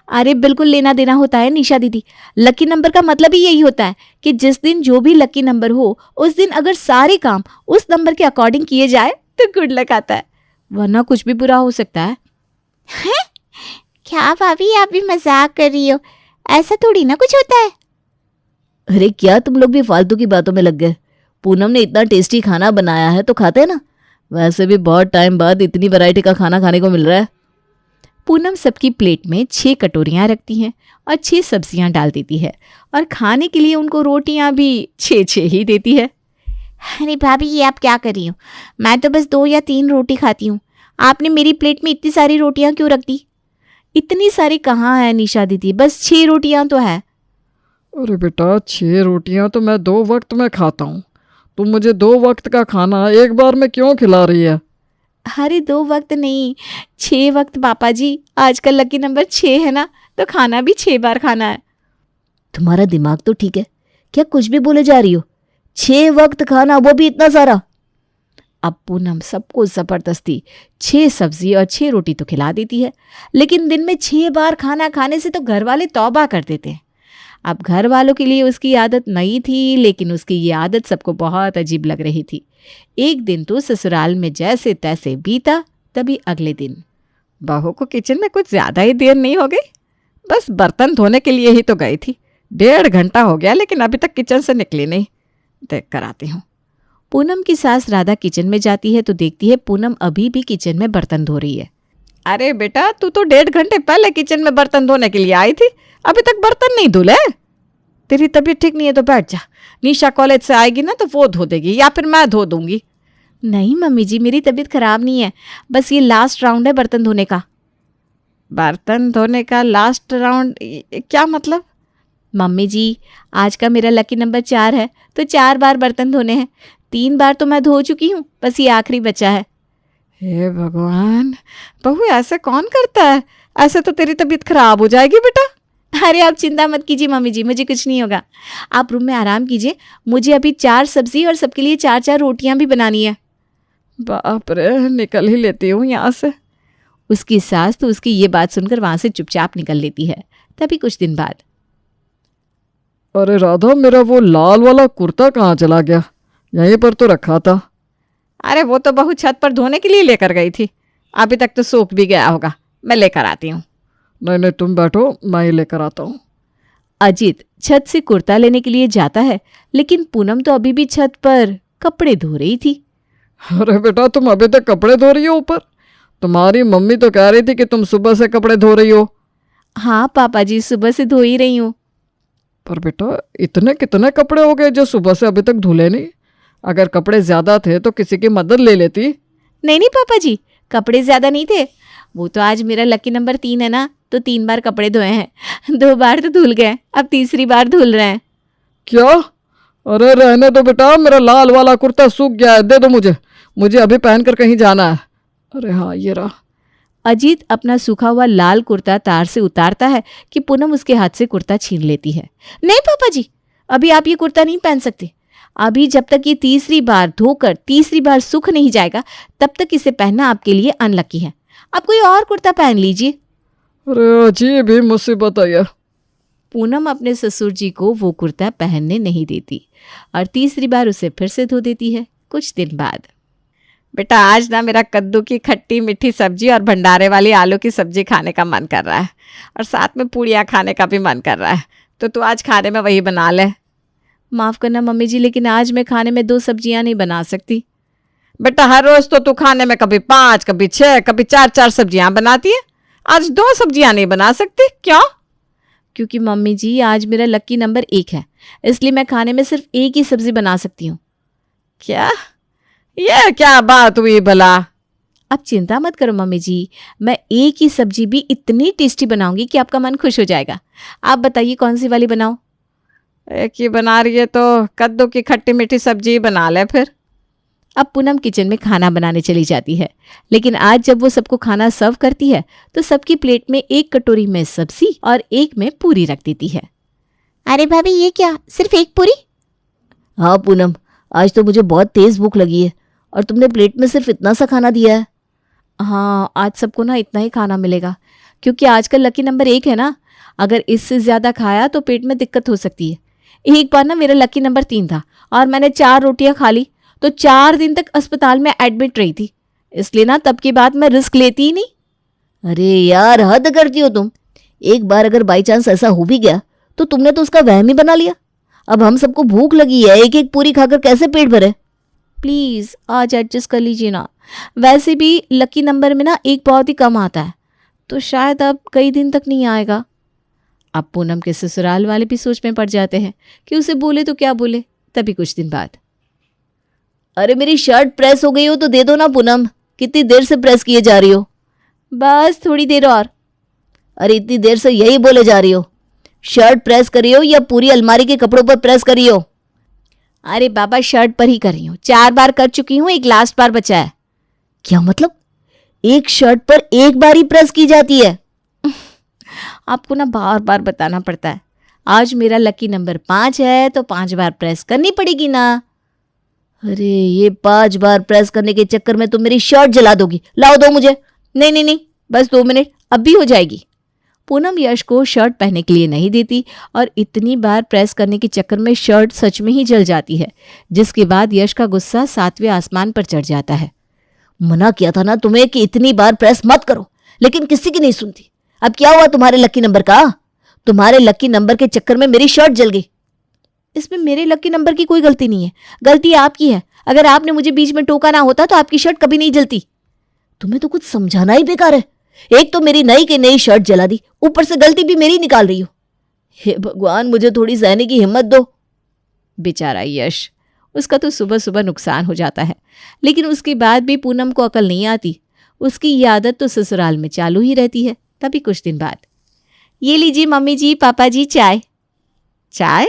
अरे बिल्कुल लेना देना होता है निशा दीदी। लकी नंबर का मतलब ही यही होता है कि जिस दिन जो भी लकी नंबर हो, उस दिन अगर सारे काम उस नंबर के अकॉर्डिंग किए जाए तो गुड लक आता है, वरना कुछ भी बुरा हो सकता है। हैं? क्या भाभी, आप भी मजाक कर रही हो? ऐसा थोड़ी ना कुछ होता है। अरे क्या तुम लोग भी फालतू की बातों में लग गए? पूनम ने इतना टेस्टी खाना बनाया है तो खाते हैं ना। वैसे भी बहुत टाइम बाद इतनी वैरायटी का खाना खाने को मिल रहा है। पूनम सबकी प्लेट में 6 कटोरियां रखती हैं और 6 सब्जियां डाल देती है, और खाने के लिए उनको रोटियां भी 6 ही देती है। अरे भाभी, ये आप क्या कर रही हो? मैं तो बस 2 या 3 रोटी खाती हूँ, आपने मेरी प्लेट में इतनी सारी रोटियां क्यों रख दी? इतनी सारी कहाँ है निशा दीदी, बस 6 रोटियां तो है। अरे बेटा, 6 रोटियां तो मैं 2 वक्त में खाता हूँ, तुम मुझे 2 वक्त का खाना एक बार में क्यों खिला रही है? अरे 2 वक्त नहीं, 6 वक्त पापा जी। आज का लकी नंबर 6 है ना, तो खाना भी 6 बार खाना है। तुम्हारा दिमाग तो ठीक है, क्या कुछ भी बोले जा रही हो? 6 वक्त खाना, वो भी इतना सारा? अब पूनम सबको जबरदस्ती 6 सब्जी और 6 रोटी तो खिला देती है, लेकिन दिन में 6 बार खाना खाने से तो घर वाले तौबा कर देते हैं। अब घर वालों के लिए उसकी आदत नई थी, लेकिन उसकी ये आदत सबको बहुत अजीब लग रही थी। एक दिन तो ससुराल में जैसे तैसे बीता, तभी अगले दिन बहू को किचन में कुछ ज्यादा ही देर नहीं हो गई, बस बर्तन धोने के लिए ही तो गई थी। 1.5 घंटा हो गया, लेकिन अभी तक किचन से निकली नहीं। देख कर आती हूँ। पूनम की सास राधा किचन में जाती है तो देखती है पूनम अभी भी किचन में बर्तन धो रही है। अरे बेटा, तू तो 1.5 घंटे पहले किचन में बर्तन धोने के लिए आई थी, अभी तक बर्तन नहीं धुले। तेरी तबीयत ठीक नहीं है तो बैठ जा, निशा कॉलेज से आएगी ना तो वो धो देगी, या फिर मैं धो दूंगी। नहीं मम्मी जी, मेरी तबीयत खराब नहीं है, बस ये लास्ट राउंड है बर्तन धोने का। बर्तन धोने का लास्ट राउंड? क्या मतलब? मम्मी जी, आज का मेरा लकी नंबर 4 है, तो 4 बार बर्तन धोने हैं। 3 बार तो मैं धो चुकी हूँ, बस ये आखिरी बचा है। हे भगवान, बहू ऐसे कौन करता है? ऐसे तो तेरी तबीयत खराब हो जाएगी बेटा। अरे आप चिंता मत कीजिए मम्मी जी, मुझे कुछ नहीं होगा। आप रूम में आराम कीजिए, मुझे अभी 4 सब्जी और सबके लिए 4-4 रोटियां भी बनानी है। बाप रे, निकल ही लेती हूँ यहाँ से। उसकी सास तो उसकी ये बात सुनकर वहां से चुपचाप निकल लेती है। तभी कुछ दिन बाद, अरे राधा, मेरा वो लाल वाला कुर्ता कहाँ चला गया? यहीं पर तो रखा था। अरे वो तो बहू छत पर धोने के लिए लेकर गई थी, अभी तक तो सूख भी गया होगा, मैं लेकर आती हूँ। नहीं नहीं, तुम बैठो, मैं ही लेकर आता हूँ। अजीत छत से कुर्ता लेने के लिए जाता है, लेकिन पूनम तो अभी भी छत पर कपड़े धो रही थी। अरे बेटा, तुम अभी तक कपड़े धो रही हो ऊपर? तुम्हारी मम्मी तो कह रही थी कि तुम सुबह से कपड़े धो रही हो। हाँ पापा जी, सुबह से धो ही रही हूँ। पर बेटा, इतने कितने कपड़े हो गए जो सुबह से अभी तक धुले नहीं? अगर कपड़े ज्यादा थे तो किसी की मदद ले लेती। नहीं नहीं पापा जी, कपड़े ज्यादा नहीं थे। वो तो आज मेरा लकी नंबर 3 है ना, तो 3 बार कपड़े धोए हैं। 2 बार तो धुल गए, अब तीसरी बार धुल रहे हैं। क्या? अरे रहने दो बेटा, मेरा लाल वाला कुर्ता सूख गया है, दे दो मुझे, मुझे अभी पहनकर कहीं जाना है। अरे हाँ, ये रहा। अजीत अपना सूखा हुआ लाल कुर्ता तार से उतारता है कि पूनम उसके हाथ से कुर्ता छीन लेती है। नहीं पापा जी, अभी आप ये कुर्ता नहीं पहन सकते। अभी जब तक ये तीसरी बार धोकर तीसरी बार सूख नहीं जाएगा, तब तक इसे पहनना आपके लिए अनलकी है। आप कोई और कुर्ता पहन लीजिए। अरे अजीब ही मुसीबत है। पूनम अपने ससुर जी को वो कुर्ता पहनने नहीं देती और तीसरी बार उसे फिर से धो देती है। कुछ दिन बाद, बेटा आज ना मेरा कद्दू की खट्टी मीठी सब्जी और भंडारे वाली आलू की सब्जी खाने का मन कर रहा है, और साथ में पूड़ियाँ खाने का भी मन कर रहा है, तो तू आज खाने में वही बना ले। माफ करना मम्मी जी, लेकिन आज मैं खाने में 2 सब्जियां नहीं बना सकती। बेटा हर रोज तो तू खाने में कभी 5, कभी 6, कभी 4 सब्जियां बनाती है, आज 2 सब्जियां नहीं बना सकती क्यों? क्योंकि मम्मी जी आज मेरा लकी नंबर 1 है, इसलिए मैं खाने में सिर्फ एक ही सब्जी बना सकती हूँ। क्या? ये क्या बात हुई भला? अब चिंता मत करो मम्मी जी, मैं एक ही सब्जी भी इतनी टेस्टी बनाऊंगी कि आपका मन खुश हो जाएगा। आप बताइए कौन सी वाली बनाऊं? एक ही बना रही है तो कद्दू की खट्टी मीठी सब्जी बना ले फिर। अब पूनम किचन में खाना बनाने चली जाती है, लेकिन आज जब वो सबको खाना सर्व करती है तो सबकी प्लेट में एक कटोरी में सब्जी और एक में पूरी रख देती है। अरे भाभी, ये क्या, सिर्फ एक पूरी? हाँ पूनम, आज तो मुझे बहुत तेज भूख लगी है और तुमने प्लेट में सिर्फ इतना सा खाना दिया है। हाँ, आज सबको ना इतना ही खाना मिलेगा, क्योंकि आज का लकी नंबर 1 है ना। अगर इससे ज्यादा खाया तो पेट में दिक्कत हो सकती है। एक बार ना मेरा लकी नंबर 3 था और मैंने 4 रोटियां खा ली तो 4 दिन तक अस्पताल में एडमिट रही थी, इसलिए ना तब के बाद मैं रिस्क लेती ही नहीं। अरे यार, हद करती हो तुम। एक बार अगर बाई चांस ऐसा हो भी गया तो तुमने तो उसका वहम ही बना लिया। अब हम सबको भूख लगी है, एक एक पूरी खाकर कैसे पेट भरे? प्लीज आज एडजस्ट कर लीजिए ना। वैसे भी लकी नंबर में ना 1 बहुत ही कम आता है, तो शायद अब कई दिन तक नहीं आएगा। अब पूनम के ससुराल वाले भी सोच में पड़ जाते हैं कि उसे बोले तो क्या बोले। तभी कुछ दिन बाद, अरे मेरी शर्ट प्रेस हो गई हो तो दे दो ना पूनम, कितनी देर से प्रेस किए जा रही हो? बस थोड़ी देर और। अरे इतनी देर से यही बोले जा रही हो, शर्ट प्रेस करी हो या पूरी अलमारी के कपड़ों पर प्रेस करी हो? अरे बाबा, शर्ट पर ही कर रही हूँ, 4 बार कर चुकी हूँ, एक लास्ट बार बचा है। क्या मतलब? एक शर्ट पर 1 बार ही प्रेस की जाती है? आपको ना बार बार बताना पड़ता है। आज मेरा लकी नंबर 5 है तो 5 बार प्रेस करनी पड़ेगी ना। अरे ये 5 बार प्रेस करने के चक्कर में तुम मेरी शर्ट जला दोगी। लाओ दो मुझे। नहीं नहीं नहीं, बस 2 मिनट, अब भी हो जाएगी। पूनम यश को शर्ट पहनने के लिए नहीं देती और इतनी बार प्रेस करने के चक्कर में शर्ट सच में ही जल जाती है, जिसके बाद यश का गुस्सा 7वें आसमान पर चढ़ जाता है। मना किया था ना तुम्हें कि इतनी बार प्रेस मत करो, लेकिन किसी की नहीं सुनती। अब क्या हुआ तुम्हारे लकी नंबर का? तुम्हारे लकी नंबर के चक्कर में मेरी शर्ट जल गई। इसमें मेरे लकी नंबर की कोई गलती नहीं है, गलती आपकी है। अगर आपने मुझे बीच में टोका ना होता तो आपकी शर्ट कभी नहीं जलती। तुम्हें तो कुछ समझाना ही बेकार है। एक तो मेरी नई की नई शर्ट जला दी, ऊपर से गलती भी मेरी निकाल रही हो। हे भगवान, मुझे थोड़ी सहने की हिम्मत दो। बेचारा यश, उसका तो सुबह सुबह नुकसान हो जाता है, लेकिन उसके बाद भी पूनम को अकल नहीं आती। उसकी ये आदत तो ससुराल में चालू ही रहती है। तभी कुछ दिन बाद, ये लीजिए मम्मी जी, पापा जी, चाय। चाय?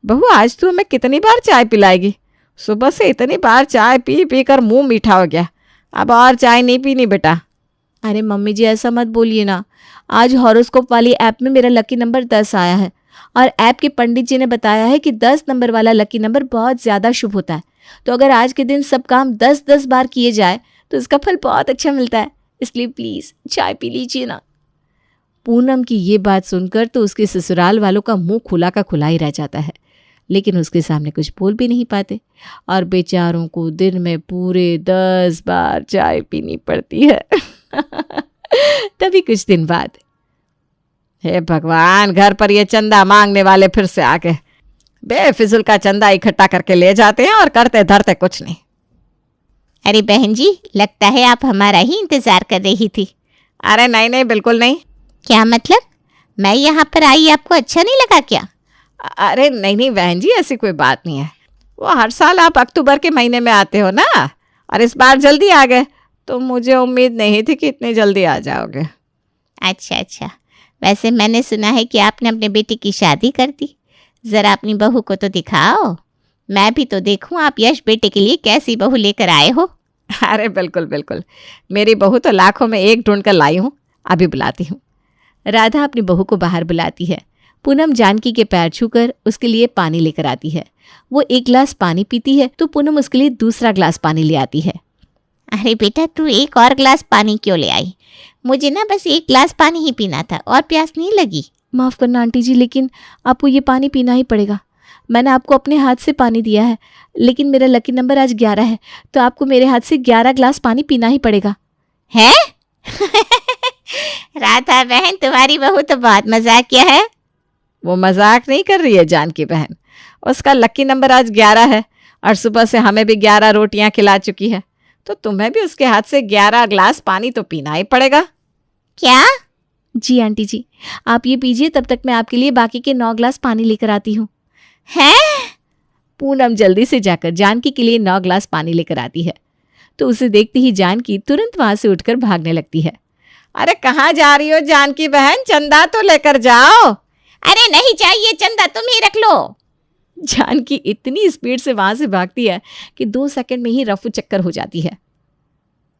बहू आज तू हमें कितनी बार चाय पिलाएगी? सुबह से इतनी बार चाय पी पी कर मुंह मीठा हो गया, अब और चाय नहीं पीनी बेटा। अरे मम्मी जी, ऐसा मत बोलिए ना। आज हॉरोस्कोप वाली ऐप में मेरा लकी नंबर 10 आया है और ऐप के पंडित जी ने बताया है कि 10 नंबर वाला लकी नंबर बहुत ज्यादा शुभ होता है। तो अगर आज के दिन सब काम 10-10 बार किए जाए तो इसका फल बहुत अच्छा मिलता है, इसलिए प्लीज चाय पी लीजिए ना। पूनम की ये बात सुनकर तो उसके ससुराल वालों का मुंह खुला का खुला ही रह जाता है, लेकिन उसके सामने कुछ बोल भी नहीं पाते और बेचारों को दिन में पूरे 10 बार चाय पीनी पड़ती है। तभी कुछ दिन बाद, हे भगवान, घर पर ये चंदा मांगने वाले फिर से आ गए। बेफिजुल का चंदा इकट्ठा करके ले जाते हैं और करते धरते कुछ नहीं। अरे बहन जी, लगता है आप हमारा ही इंतजार कर रही थी। अरे नहीं नहीं, बिल्कुल नहीं। क्या मतलब? मैं यहाँ पर आई आपको अच्छा नहीं लगा क्या? अरे नहीं नहीं बहन जी, ऐसी कोई बात नहीं है। वो हर साल आप अक्टूबर के महीने में आते हो ना, और इस बार जल्दी आ गए, तो मुझे उम्मीद नहीं थी कि इतनी जल्दी आ जाओगे। अच्छा, वैसे मैंने सुना है कि आपने अपने बेटे की शादी कर दी। जरा अपनी बहू को तो दिखाओ, मैं भी तो देखूं आप यश बेटे के लिए कैसी बहू लेकर आए हो। अरे बिल्कुल बिल्कुल, मेरी बहू तो लाखों में एक ढूंढ कर लाई हूँ, अभी बुलाती हूँ। राधा अपनी बहू को बाहर बुलाती है। पूनम जानकी के पैर छूकर उसके लिए पानी लेकर आती है। वो एक गिलास पानी पीती है तो पूनम उसके लिए दूसरा ग्लास पानी ले आती है। अरे बेटा, तू एक और गिलास पानी क्यों ले आई? मुझे ना बस एक गिलास पानी ही पीना था, और प्यास नहीं लगी। माफ़ करना आंटी जी, लेकिन आपको ये पानी पीना ही पड़ेगा। मैंने आपको अपने हाथ से पानी दिया है, लेकिन मेरा लकी नंबर आज 11 है, तो आपको मेरे हाथ से 11 ग्लास पानी पीना ही पड़ेगा। है? राधा बहन, तुम्हारी बहू तो बहुत मजाक किया है। वो मजाक नहीं कर रही है जानकी बहन, उसका लकी नंबर आज 11 है, और सुबह से हमें भी 11 रोटियां खिला चुकी है, तो तुम्हें भी उसके हाथ से 11 ग्लास पानी तो पीना ही पड़ेगा। क्या? जी आंटी जी, आप ये पीजिए, तब तक मैं आपके लिए बाकी के 9 ग्लास पानी लेकर आती हूँ। है? पूनम जल्दी से जाकर जानकी के लिए 9 ग्लास पानी लेकर आती है, तो उसे देखते ही जानकी तुरंत वहां से उठकर भागने लगती है। अरे कहाँ जा रही हो जानकी बहन, चंदा तो लेकर जाओ। अरे नहीं चाहिए चंदा, तुम ही रख लो। जानकी इतनी स्पीड से वहां से भागती है कि 2 सेकंड में ही रफू चक्कर हो जाती है।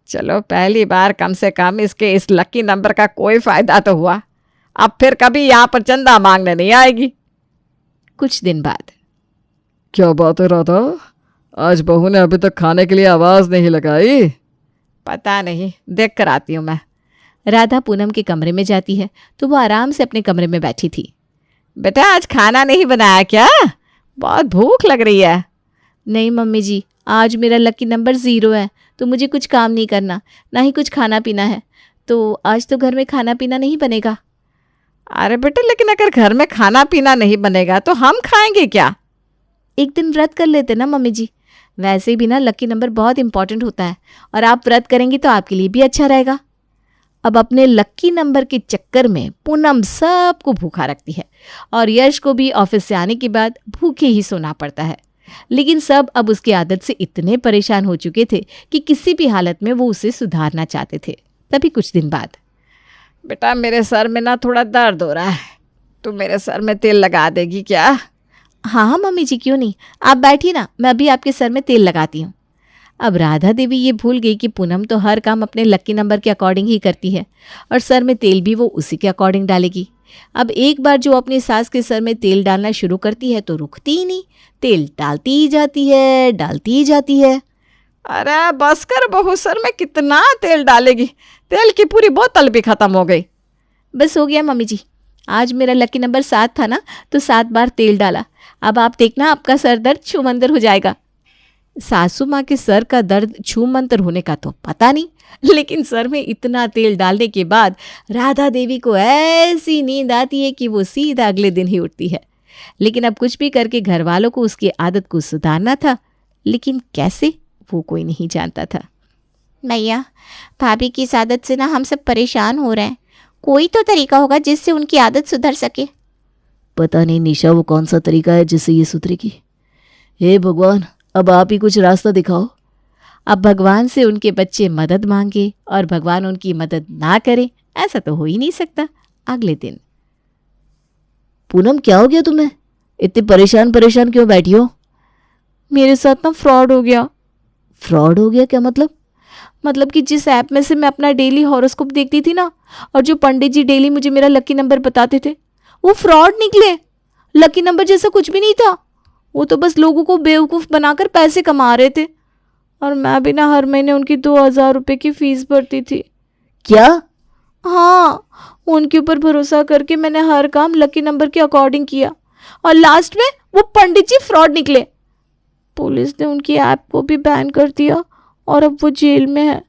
चलो, पहली बार कम से कम इसके इस लकी नंबर का कोई फायदा तो हुआ, अब फिर कभी यहाँ पर चंदा मांगने नहीं आएगी। कुछ दिन बाद। क्या बात है राधा, आज बहू ने अभी तक खाने के लिए आवाज नहीं लगाई? पता नहीं, देख कर आती हूँ मैं। राधा पूनम के कमरे में जाती है तो वो आराम से अपने कमरे में बैठी थी। बेटा, आज खाना नहीं बनाया क्या? बहुत भूख लग रही है। नहीं मम्मी जी, आज मेरा लकी नंबर 0 है, तो मुझे कुछ काम नहीं करना, ना ही कुछ खाना पीना है, तो आज तो घर में खाना पीना नहीं बनेगा। अरे बेटा, लेकिन अगर घर में खाना पीना नहीं बनेगा तो हम खाएंगे क्या? एक दिन व्रत कर लेते ना मम्मी जी, वैसे भी ना लकी नंबर बहुत इंपॉर्टेंट होता है, और आप व्रत करेंगी तो आपके लिए भी अच्छा रहेगा। अब अपने लक्की नंबर के चक्कर में पूनम सबको भूखा रखती है, और यश को भी ऑफिस से आने के बाद भूखे ही सोना पड़ता है। लेकिन सब अब उसकी आदत से इतने परेशान हो चुके थे कि किसी भी हालत में वो उसे सुधारना चाहते थे। तभी कुछ दिन बाद। बेटा, मेरे सर में ना थोड़ा दर्द हो रहा है, तू मेरे सर में तेल लगा देगी क्या? हाँ मम्मी जी, क्यों नहीं, आप बैठिए ना, मैं अभी आपके सर में तेल लगाती हूँ। अब राधा देवी ये भूल गई कि पूनम तो हर काम अपने लकी नंबर के अकॉर्डिंग ही करती है, और सर में तेल भी वो उसी के अकॉर्डिंग डालेगी। अब एक बार जो अपनी सास के सर में तेल डालना शुरू करती है तो रुकती ही नहीं, तेल डालती ही जाती है, डालती ही जाती है। अरे बस कर बहू, सर में कितना तेल डालेगी, तेल की पूरी बोतल भी खत्म हो गई। बस हो गया मम्मी जी, आज मेरा लकी नंबर 7 था ना, तो 7 बार तेल डाला। अब आप देखना, आपका सर दर्द छूमंतर हो जाएगा। सासू माँ के सर का दर्द छूमंतर होने का तो पता नहीं, लेकिन सर में इतना तेल डालने के बाद राधा देवी को ऐसी नींद आती है कि वो सीधा अगले दिन ही उठती है। लेकिन अब कुछ भी करके घर वालों को उसकी आदत को सुधारना था, लेकिन कैसे, वो कोई नहीं जानता था। भैया, भाभी की इस आदत से ना हम सब परेशान हो रहे हैं, कोई तो तरीका होगा जिससे उनकी आदत सुधर सके। पता नहीं निशा, वो कौन सा तरीका है जिससे ये सुधरेगी। हे भगवान, अब आप ही कुछ रास्ता दिखाओ। अब भगवान से उनके बच्चे मदद मांगे और भगवान उनकी मदद ना करे, ऐसा तो हो ही नहीं सकता। अगले दिन। पूनम, क्या हो गया तुम्हें, इतने परेशान परेशान क्यों बैठी हो? मेरे साथ ना फ्रॉड हो गया। फ्रॉड हो गया? क्या मतलब? मतलब कि जिस ऐप में से मैं अपना डेली हॉरोस्कोप देखती थी ना, और जो पंडित जी डेली मुझे मेरा लकी नंबर बताते थे, वो फ्रॉड निकले। लकी नंबर जैसा कुछ भी नहीं था, वो तो बस लोगों को बेवकूफ़ बनाकर पैसे कमा रहे थे, और मैं भी ना हर महीने उनकी 2000 रुपये की फीस भरती थी। क्या? हाँ, उनके ऊपर भरोसा करके मैंने हर काम लकी नंबर के अकॉर्डिंग किया, और लास्ट में वो पंडित जी फ्रॉड निकले। पुलिस ने उनकी ऐप को भी बैन कर दिया, और अब वो जेल में है।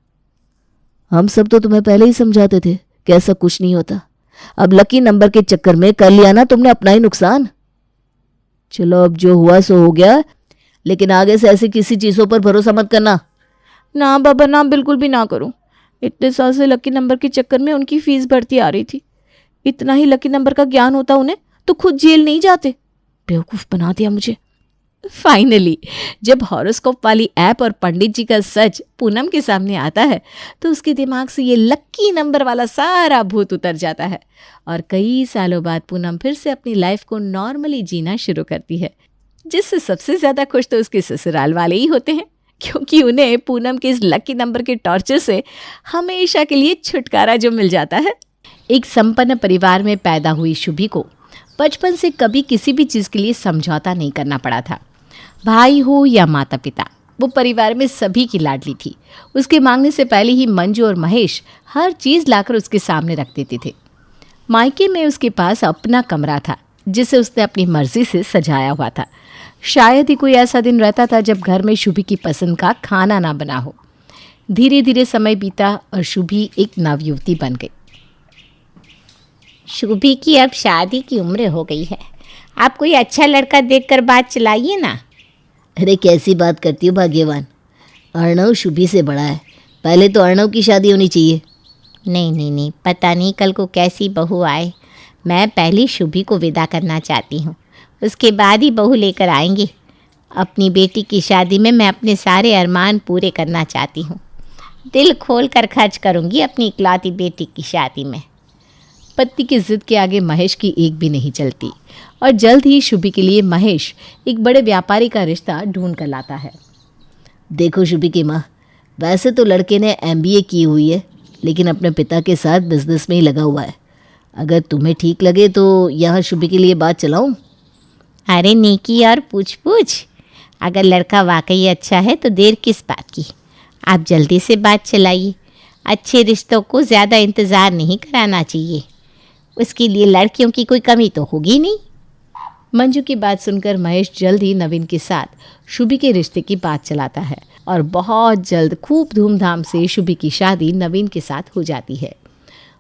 हम सब तो तुम्हें पहले ही समझाते थे कि ऐसा कुछ नहीं होता, अब लकी नंबर के चक्कर में कर लिया ना तुमने अपना ही नुकसान। चलो अब जो हुआ सो हो गया, लेकिन आगे से ऐसी किसी चीज़ों पर भरोसा मत करना। ना बाबा ना, बिल्कुल भी ना करूं। इतने साल से लकी नंबर के चक्कर में उनकी फीस बढ़ती आ रही थी। इतना ही लकी नंबर का ज्ञान होता उन्हें तो खुद जेल नहीं जाते। बेवकूफ़ बना दिया मुझे। फाइनली जब हॉरोस्कोप वाली ऐप और पंडित जी का सच पूनम के सामने आता है तो उसके दिमाग से ये लकी नंबर वाला सारा भूत उतर जाता है और कई सालों बाद पूनम फिर से अपनी लाइफ को नॉर्मली जीना शुरू करती है, जिससे सबसे ज्यादा खुश तो उसके ससुराल वाले ही होते हैं, क्योंकि उन्हें पूनम के इस लकी नंबर के टॉर्चर से हमेशा के लिए छुटकारा जो मिल जाता है। एक संपन्न परिवार में पैदा हुई शुभी को बचपन से कभी किसी भी चीज़ के लिए समझौता नहीं करना पड़ा था। भाई हो या माता पिता, वो परिवार में सभी की लाडली थी। उसके मांगने से पहले ही मंजू और महेश हर चीज़ लाकर उसके सामने रख देते थे। मायके में उसके पास अपना कमरा था जिसे उसने अपनी मर्जी से सजाया हुआ था। शायद ही कोई ऐसा दिन रहता था जब घर में शुभी की पसंद का खाना ना बना हो। धीरे धीरे समय बीता और शुभी एक नवयुवती बन गई। शुभी की अब शादी की उम्र हो गई है। आप कोई अच्छा लड़का देखकर बात चलाइए ना। अरे कैसी बात करती हो भाग्यवान, अर्णव शुभी से बड़ा है, पहले तो अर्णव की शादी होनी चाहिए। नहीं, पता नहीं कल को कैसी बहू आए। मैं पहले शुभी को विदा करना चाहती हूँ, उसके बाद ही बहू लेकर आएंगे। अपनी बेटी की शादी में मैं अपने सारे अरमान पूरे करना चाहती हूँ। दिल खोल कर खर्च करूँगी अपनी इकलौती बेटी की शादी में। पति की जिद के आगे महेश की एक भी नहीं चलती और जल्द ही शुभी के लिए महेश एक बड़े व्यापारी का रिश्ता ढूंढ कर लाता है। देखो शुभी की माँ, वैसे तो लड़के ने MBA की हुई है, लेकिन अपने पिता के साथ बिजनेस में ही लगा हुआ है। अगर तुम्हें ठीक लगे तो यहाँ शुभी के लिए बात चलाऊं? अरे नेकी और पूछ अगर लड़का वाकई अच्छा है तो देर किस बात की। आप जल्दी से बात चलाइए। अच्छे रिश्तों को ज़्यादा इंतज़ार नहीं कराना चाहिए, उसके लिए लड़कियों की कोई कमी तो होगी नहीं। मंजू की बात सुनकर महेश जल्द ही नवीन के साथ शुभी के रिश्ते की बात चलाता है और बहुत जल्द खूब धूमधाम से शुभी की शादी नवीन के साथ हो जाती है।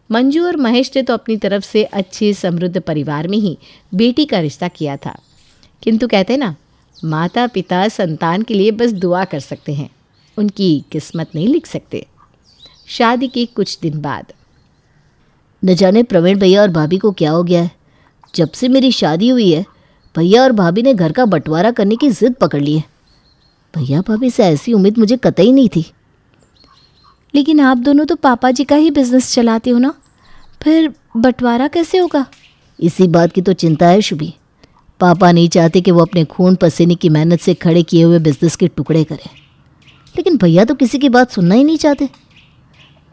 मंजू और महेश ने तो अपनी तरफ से अच्छे समृद्ध परिवार में ही बेटी का रिश्ता किया था, किंतु कहते ना, माता पिता संतान के लिए बस दुआ कर सकते हैं, उनकी किस्मत नहीं लिख सकते। शादी के कुछ दिन बाद न जाने प्रवीण भैया और भाभी को क्या हो गया है। जब से मेरी शादी हुई है भैया और भाभी ने घर का बंटवारा करने की जिद पकड़ ली है। भैया भाभी से ऐसी उम्मीद मुझे कतई नहीं थी। लेकिन आप दोनों तो पापा जी का ही बिजनेस चलाते हो ना, फिर बंटवारा कैसे होगा? इसी बात की तो चिंता है शुभी। पापा नहीं चाहते कि वो अपने खून पसीने की मेहनत से खड़े किए हुए बिजनेस के टुकड़े करें, लेकिन भैया तो किसी की बात सुनना ही नहीं चाहते।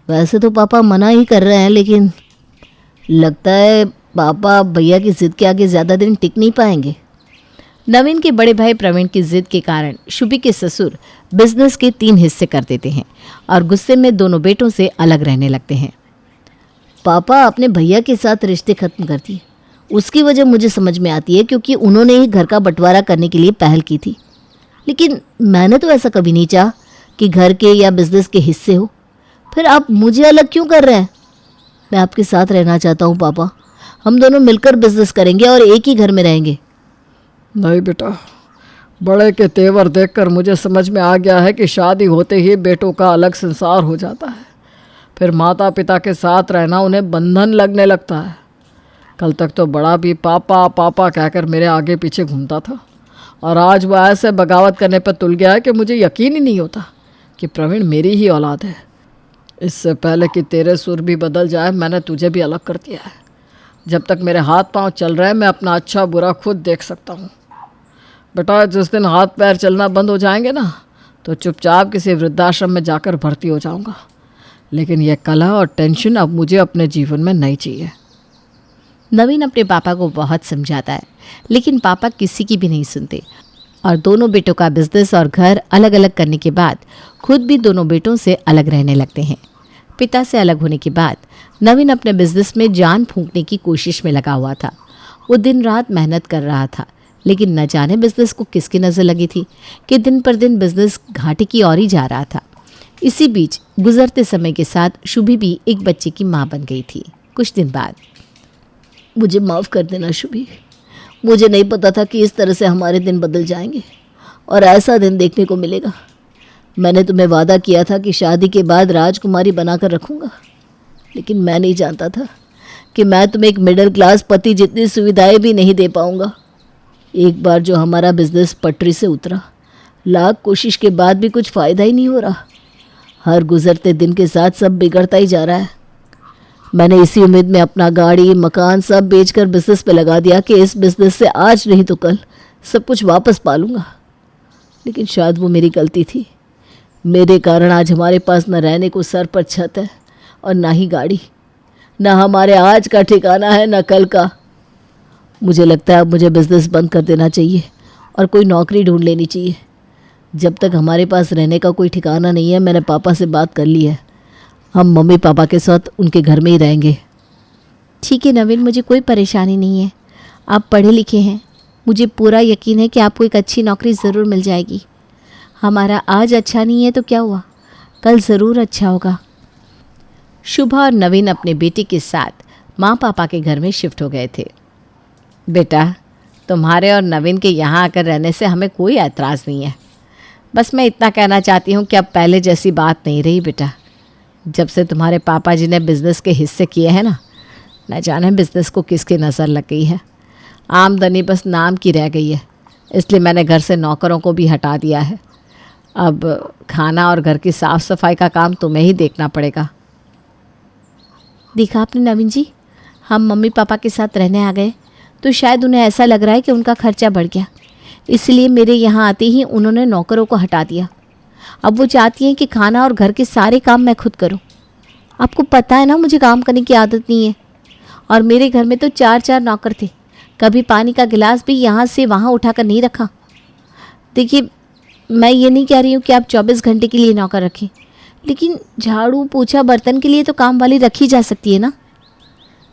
वैसे तो पापा मना ही कर रहे हैं, लेकिन लगता है पापा भैया की जिद के आगे ज़्यादा दिन टिक नहीं पाएंगे। नवीन के बड़े भाई प्रवीण की जिद के कारण शुभी के ससुर बिजनेस के 3 हिस्से कर देते हैं और गुस्से में दोनों बेटों से अलग रहने लगते हैं। पापा अपने भैया के साथ रिश्ते खत्म कर दिए, उसकी वजह मुझे समझ में आती है, क्योंकि उन्होंने ही घर का बंटवारा करने के लिए पहल की थी। लेकिन मैंने तो ऐसा कभी नहीं चाहा कि घर के या बिजनेस के हिस्से हो। फिर आप मुझे अलग क्यों कर रहे हैं? मैं आपके साथ रहना चाहता हूँ पापा, हम दोनों मिलकर बिजनेस करेंगे और एक ही घर में रहेंगे। नहीं बेटा, बड़े के तेवर देखकर मुझे समझ में आ गया है कि शादी होते ही बेटों का अलग संसार हो जाता है। फिर माता पिता के साथ रहना उन्हें बंधन लगने लगता है। कल तक तो बड़ा भी पापा पापा कहकर मेरे आगे पीछे घूमता था, और आज वह ऐसे बगावत करने पर तुल गया है कि मुझे यकीन ही नहीं होता कि प्रवीण मेरी ही औलाद है। इससे पहले कि तेरे सुर भी बदल जाए, मैंने तुझे भी अलग कर दिया है। जब तक मेरे हाथ पांव चल रहे हैं, मैं अपना अच्छा बुरा खुद देख सकता हूँ। बेटा, जिस दिन हाथ पैर चलना बंद हो जाएंगे ना, तो चुपचाप किसी वृद्धाश्रम में जाकर भर्ती हो जाऊँगा। लेकिन यह कलह और टेंशन अब मुझे अपने जीवन में नहीं चाहिए। नवीन अपने पापा को बहुत समझाता है, लेकिन पापा किसी की भी नहीं सुनते और दोनों बेटों का बिजनेस और घर अलग अलग करने के बाद खुद भी दोनों बेटों से अलग रहने लगते हैं। पिता से अलग होने के बाद नवीन अपने बिजनेस में जान फूंकने की कोशिश में लगा हुआ था। वो दिन रात मेहनत कर रहा था, लेकिन न जाने बिजनेस को किसकी नज़र लगी थी कि दिन पर दिन बिजनेस घाटे की ओर ही जा रहा था। इसी बीच गुजरते समय के साथ शुभी भी एक बच्चे की माँ बन गई थी। कुछ दिन बाद मुझे माफ़ कर देना शुभी। मुझे नहीं पता था कि इस तरह से हमारे दिन बदल जाएंगे और ऐसा दिन देखने को मिलेगा। मैंने तुम्हें वादा किया था कि शादी के बाद राजकुमारी बनाकर रखूँगा, लेकिन मैं नहीं जानता था कि मैं तुम्हें एक मिडिल क्लास पति जितनी सुविधाएं भी नहीं दे पाऊँगा। एक बार जो हमारा बिजनेस पटरी से उतरा, लाख कोशिश के बाद भी कुछ फ़ायदा ही नहीं हो रहा। हर गुजरते दिन के साथ सब बिगड़ता ही जा रहा है। मैंने इसी उम्मीद में अपना गाड़ी मकान सब बेचकर बिजनेस पे लगा दिया कि इस बिजनेस से आज नहीं तो कल सब कुछ वापस पा लूँगा, लेकिन शायद वो मेरी गलती थी। मेरे कारण आज हमारे पास न रहने को सर पर छत है और ना ही गाड़ी, ना हमारे आज का ठिकाना है न कल का। मुझे लगता है अब मुझे बिजनेस बंद कर देना चाहिए और कोई नौकरी ढूंढ लेनी चाहिए। जब तक हमारे पास रहने का कोई ठिकाना नहीं है, मैंने पापा से बात कर ली है, हम मम्मी पापा के साथ उनके घर में ही रहेंगे। ठीक है नवीन, मुझे कोई परेशानी नहीं है। आप पढ़े लिखे हैं, मुझे पूरा यकीन है कि आपको एक अच्छी नौकरी ज़रूर मिल जाएगी। हमारा आज अच्छा नहीं है तो क्या हुआ, कल ज़रूर अच्छा होगा। शुभा और नवीन अपने बेटे के साथ माँ पापा के घर में शिफ्ट हो गए थे। बेटा, तुम्हारे और नवीन के यहाँ आकर रहने से हमें कोई ऐतराज़ नहीं है। बस मैं इतना कहना चाहती हूँ कि अब पहले जैसी बात नहीं रही बेटा। जब से तुम्हारे पापा जी ने बिज़नेस के हिस्से किए हैं ना, न जाने बिज़नेस को किसकी नज़र लग गई है। आमदनी बस नाम की रह गई है, इसलिए मैंने घर से नौकरों को भी हटा दिया है। अब खाना और घर की साफ़ सफाई का काम तुम्हें ही देखना पड़ेगा। देखा आपने नवीन जी, हम मम्मी पापा के साथ रहने आ गए तो शायद उन्हें ऐसा लग रहा है कि उनका खर्चा बढ़ गया, इसलिए मेरे यहाँ आते ही उन्होंने नौकरों को हटा दिया। अब वो चाहती हैं कि खाना और घर के सारे काम मैं खुद करूं। आपको पता है ना, मुझे काम करने की आदत नहीं है। और मेरे घर में तो 4-4 नौकर थे, कभी पानी का गिलास भी यहाँ से वहाँ उठाकर नहीं रखा। देखिए, मैं ये नहीं कह रही हूँ कि आप 24 घंटे के लिए नौकर रखें, लेकिन झाड़ू पोछा बर्तन के लिए तो काम वाली रखी जा सकती है ना।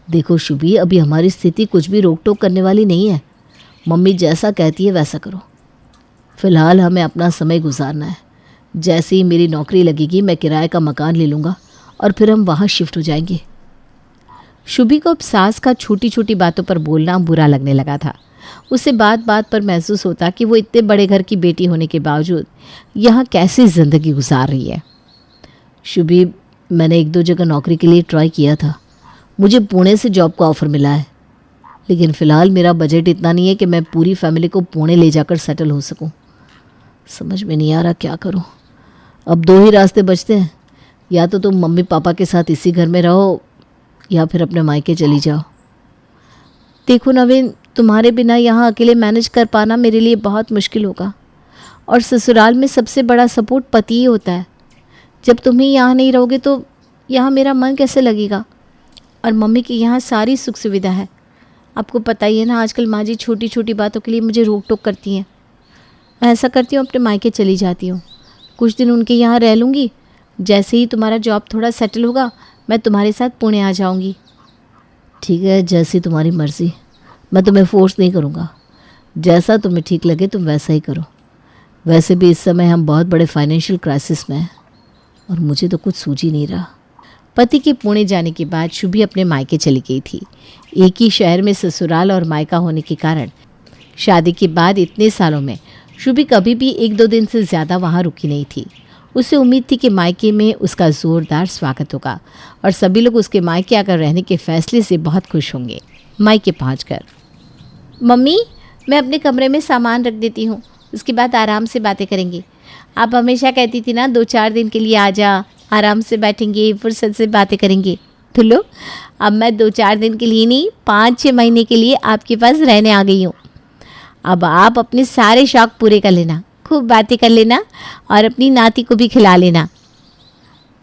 देखो शुभी, अभी हमारी स्थिति कुछ भी रोक टोक करने वाली नहीं है। मम्मी जैसा कहती है वैसा करो। फ़िलहाल हमें अपना समय गुजारना है। जैसे ही मेरी नौकरी लगेगी मैं किराए का मकान ले लूँगा और फिर हम वहाँ शिफ्ट हो जाएंगे। शुभी को अब सास का छोटी छोटी बातों पर बोलना बुरा लगने लगा था। उसे बात बात पर महसूस होता कि वो इतने बड़े घर की बेटी होने के बावजूद यहाँ कैसी ज़िंदगी गुजार रही है। शुभी, मैंने 1-2 जगह नौकरी के लिए ट्राई किया था। मुझे पुणे से जॉब का ऑफ़र मिला है, लेकिन फ़िलहाल मेरा बजट इतना नहीं है कि मैं पूरी फैमिली को पुणे ले जाकर सेटल हो सकूं। समझ में नहीं आ रहा क्या करूं। अब 2 ही रास्ते बचते हैं, या तो तुम मम्मी पापा के साथ इसी घर में रहो या फिर अपने मायके चली जाओ। देखो नवीन, तुम्हारे बिना यहाँ अकेले मैनेज कर पाना मेरे लिए बहुत मुश्किल होगा, और ससुराल में सबसे बड़ा सपोर्ट पति ही होता है। जब तुम ही यहाँ नहीं रहोगे तो यहाँ मेरा मन कैसे लगेगा। और मम्मी की यहाँ सारी सुख सुविधा है। आपको पता ही है ना, आजकल माँ जी छोटी छोटी बातों के लिए मुझे रोक टोक करती हैं। मैं ऐसा करती हूँ, अपने मायके चली जाती हूँ, कुछ दिन उनके यहाँ रह लूँगी। जैसे ही तुम्हारा जॉब थोड़ा सेटल होगा मैं तुम्हारे साथ पुणे आ जाऊँगी। ठीक है, जैसी तुम्हारी मर्ज़ी। मैं तुम्हें फोर्स नहीं करूँगा। जैसा तुम्हें ठीक लगे तुम वैसा ही करो। वैसे भी इस समय हम बहुत बड़े फाइनेंशियल क्राइसिस में हैं और मुझे तो कुछ सूझ ही नहीं रहा। पति के पुणे जाने के बाद शुभी अपने मायके चली गई थी। एक ही शहर में ससुराल और मायका होने के कारण शादी के बाद इतने सालों में शुभी कभी भी 1-2 दिन से ज़्यादा वहाँ रुकी नहीं थी। उसे उम्मीद थी कि मायके में उसका ज़ोरदार स्वागत होगा और सभी लोग उसके मायके आकर रहने के फैसले से बहुत खुश होंगे। मायके पहुंचकर, मम्मी, मैं अपने कमरे में सामान रख देती हूँ, उसके बाद आराम से बातें करेंगे। आप हमेशा कहती थी ना 2-4 दिन के लिए आ जा, आराम से बैठेंगे, फुर्सत से बातें करेंगे। तो लो, अब मैं 2-4 दिन के लिए नहीं, 5-6 महीने के लिए आपके पास रहने आ गई हूँ। अब आप अपने सारे शौक पूरे कर लेना, खूब बातें कर लेना और अपनी नाती को भी खिला लेना।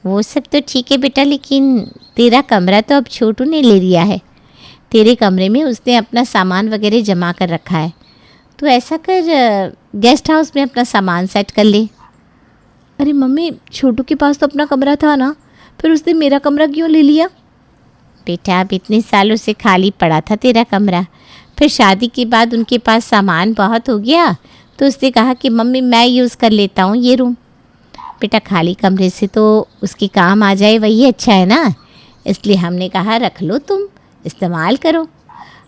वो सब तो ठीक है बेटा, लेकिन तेरा कमरा तो अब छोटू ने ले लिया है। तेरे कमरे में उसने अपना सामान वगैरह जमा कर रखा है। तो ऐसा कर, गेस्ट हाउस में अपना सामान सेट कर ले। अरे मम्मी, छोटू के पास तो अपना कमरा था ना, फिर उसने मेरा कमरा क्यों ले लिया? बेटा, अब इतने सालों से खाली पड़ा था तेरा कमरा, फिर शादी के बाद उनके पास सामान बहुत हो गया तो उसने कहा कि मम्मी मैं यूज़ कर लेता हूँ ये रूम। बेटा, खाली कमरे से तो उसके काम आ जाए वही अच्छा है ना, इसलिए हमने कहा रख लो, तुम इस्तेमाल करो।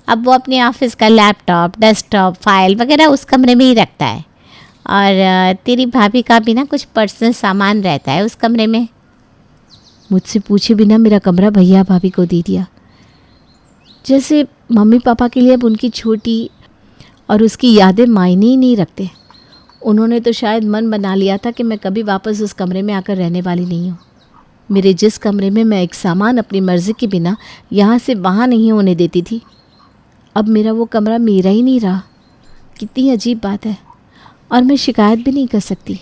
अब वो अपने ऑफिस का लैपटॉप, डेस्कटॉप, फाइल वगैरह उस कमरे में ही रखता है। और तेरी भाभी का भी ना कुछ पर्सनल सामान रहता है उस कमरे में। मुझसे पूछे बिना मेरा कमरा भैया भाभी को दे दिया। जैसे मम्मी पापा के लिए अब उनकी छोटी और उसकी यादें मायने ही नहीं रखते। उन्होंने तो शायद मन बना लिया था कि मैं कभी वापस उस कमरे में आकर रहने वाली नहीं हूँ। मेरे जिस कमरे में मैं एक सामान अपनी मर्ज़ी के बिना यहाँ से वहाँ नहीं होने देती थी, अब मेरा वो कमरा मेरा ही नहीं रहा। कितनी अजीब बात है। और मैं शिकायत भी नहीं कर सकती।